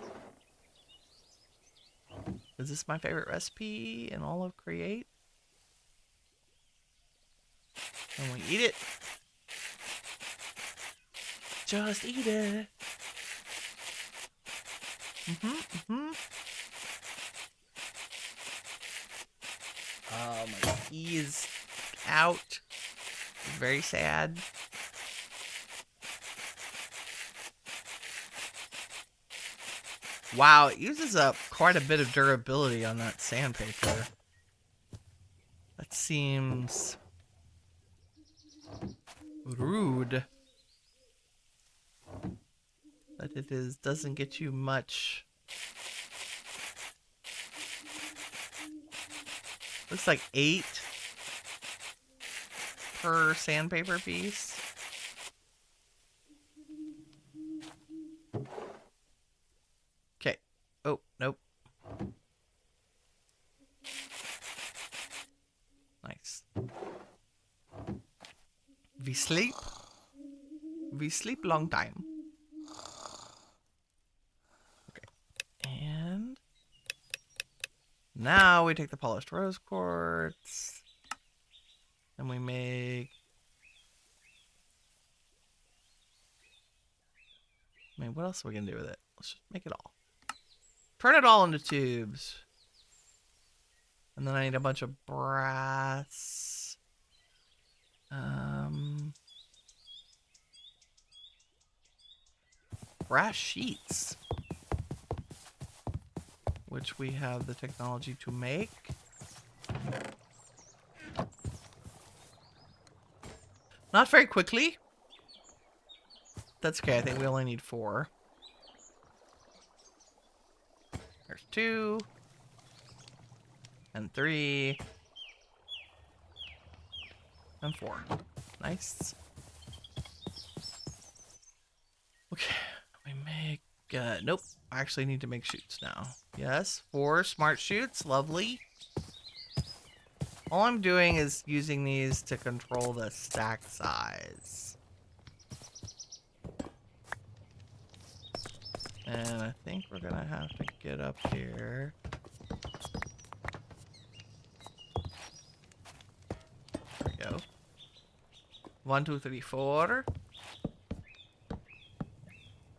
Is this my favorite recipe in all of Create? And we eat it. Just eat it. My key is out. It's very sad. Wow, it uses up quite a bit of durability on that sandpaper. That seems rude. But it doesn't get you much. Looks like 8 per sandpaper piece. Okay. Oh, nope. Nice. We sleep. We sleep long time. Okay. And now we take the polished rose quartz. And we make... I mean, what else are we going to do with it? Let's just make it all. Turn it all into tubes. And then I need a bunch of brass. Brass sheets. Which we have the technology to make. Not very quickly. That's okay. I think we only need 4. There's 2. And 3. And 4. Nice. Okay. We make... nope. I actually need to make chutes now. Yes. 4 smart chutes. Lovely. All I'm doing is using these to control the stack size. And I think we're gonna have to get up here. There we go. 1, 2, 3, 4.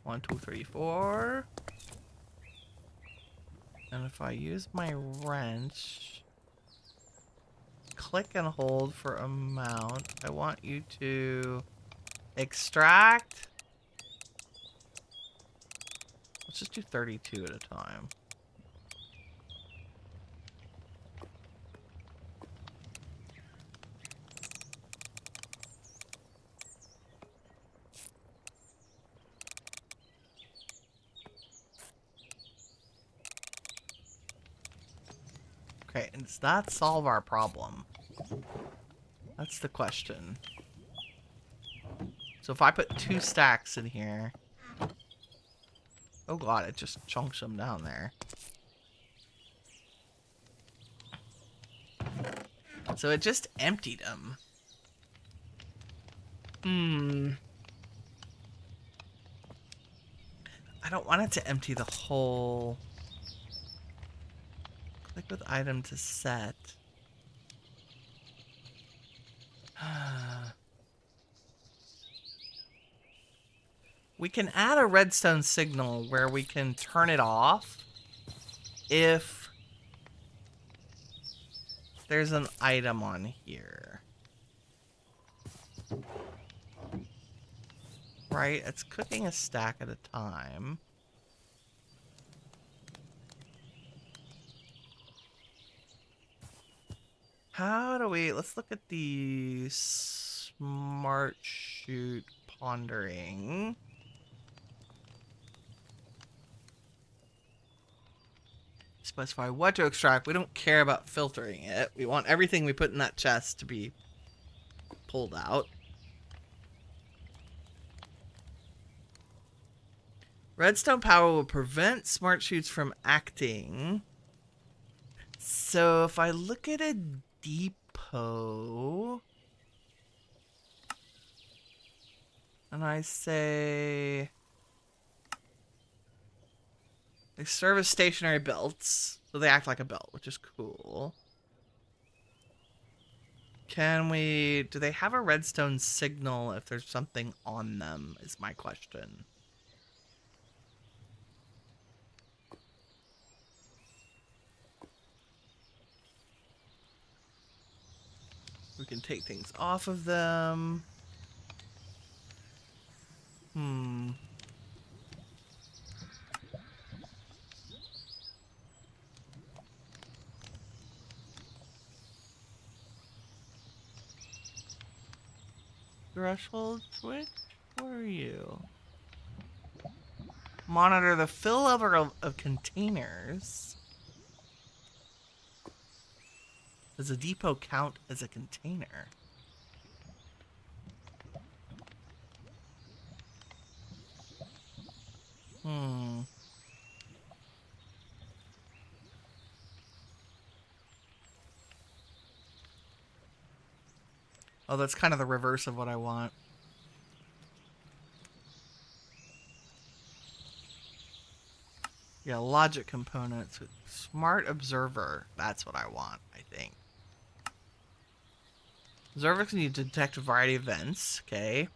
1, 2, 3, 4. And if I use my wrench, click and hold for a mount. I want you to extract. Let's just do 32 at a time. Okay, and does that solve our problem? That's the question. So if I put 2 stacks in here... Oh god, it just chunks them down there. So it just emptied them. I don't want it to empty the whole... Click with item to set. We can add a redstone signal where we can turn it off if there's an item on here. Right? It's cooking a stack at a time. How do we... Let's look at the smart chute pondering. Specify what to extract. We don't care about filtering it. We want everything we put in that chest to be pulled out. Redstone power will prevent smart chutes from acting. So if I look at a depot and I say they serve as stationary belts, so they act like a belt, which is cool. Can we... Do they have a redstone signal if there's something on them, is my question. We can take things off of them. Threshold switch? Where are you? Monitor the fill level of containers. Does a depot count as a container? Oh, that's kind of the reverse of what I want. Yeah, logic components. Smart observer. That's what I want, I think. Observer can detect a variety of events. Okay.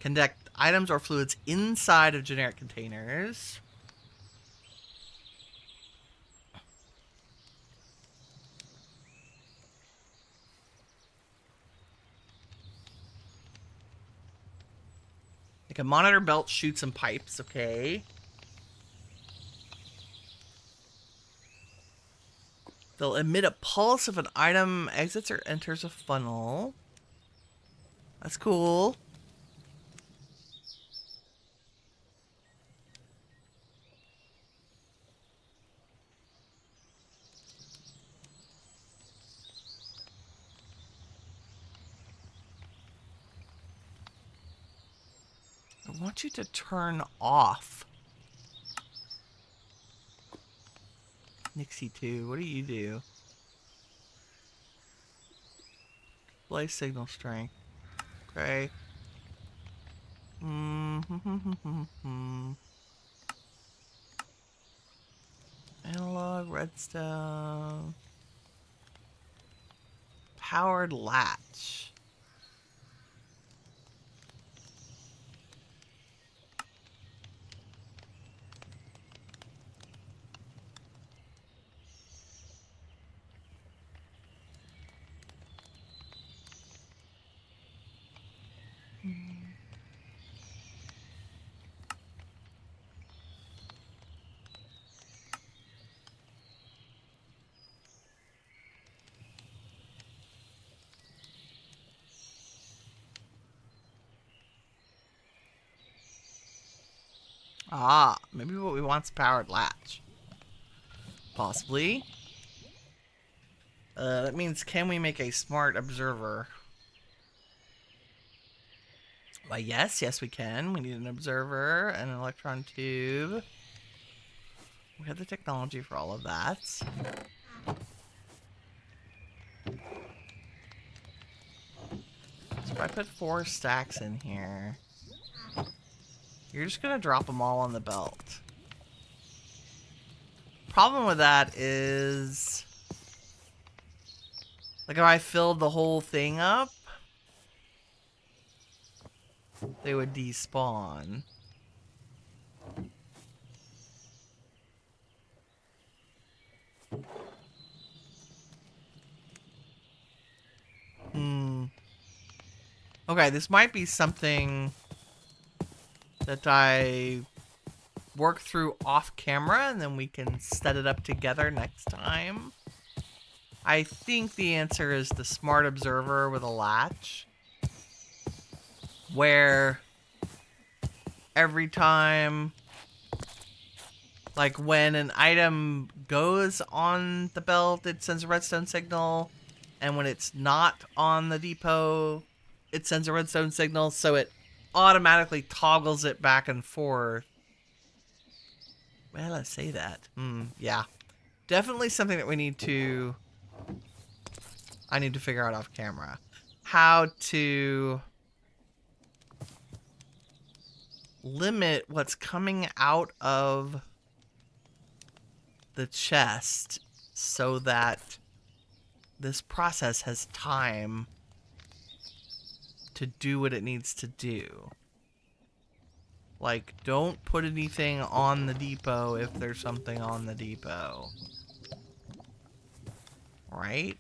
Can detect items or fluids inside of generic containers. They can monitor belt chutes and pipes. Okay. They'll emit a pulse if an item exits or enters a funnel. That's cool. I want you to turn off. Nixie 2, what do you do? Display signal strength. Okay. Analog, redstone. Powered latch. Ah, maybe what we want's powered latch. Possibly. That means can we make a smart observer? Why, yes, we can. We need an observer and an electron tube. We have the technology for all of that. So if I put 4 stacks in here, you're just gonna drop them all on the belt. Problem with that is, like, if I filled the whole thing up, they would despawn. Okay, this might be something that I work through off camera, and then we can set it up together next time. I think the answer is the smart observer with a latch, where every time, like when an item goes on the belt, it sends a redstone signal, and when it's not on the depot, it sends a redstone signal, so it automatically toggles it back and forth. Well, I say that. Yeah. Definitely something that we need to... I need to figure out off camera. How to limit what's coming out of the chest so that this process has time to do what it needs to do. Like, don't put anything on the depot if there's something on the depot. Right?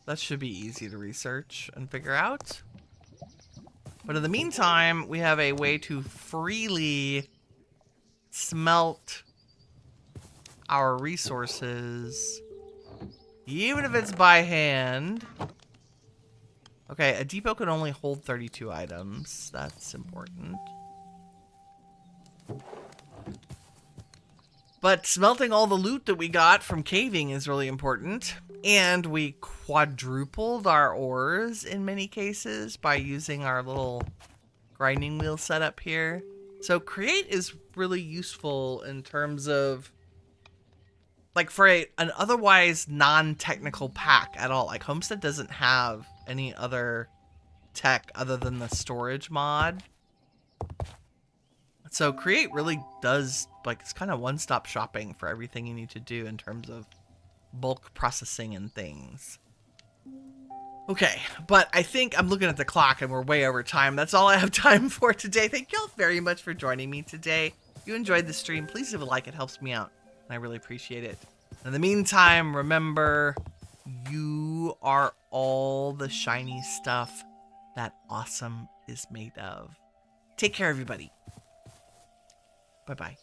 That should be easy to research and figure out. But in the meantime, we have a way to freely smelt our resources, even if it's by hand. Okay, a depot can only hold 32 items. That's important. But smelting all the loot that we got from caving is really important. And we quadrupled our ores in many cases by using our little grinding wheel setup here. So create is really useful in terms of like for an otherwise non-technical pack at all. Like Homestead doesn't have any other tech other than the storage mod. So create really does, like, it's kind of one-stop shopping for everything you need to do in terms of bulk processing and things. Okay, but I think I'm looking at the clock and we're way over time. That's all I have time for today. Thank y'all very much for joining me today. If you enjoyed the stream, please leave a like. It helps me out, and I really appreciate it. In the meantime, remember, you are all the shiny stuff that awesome is made of. Take care, everybody. Bye-bye.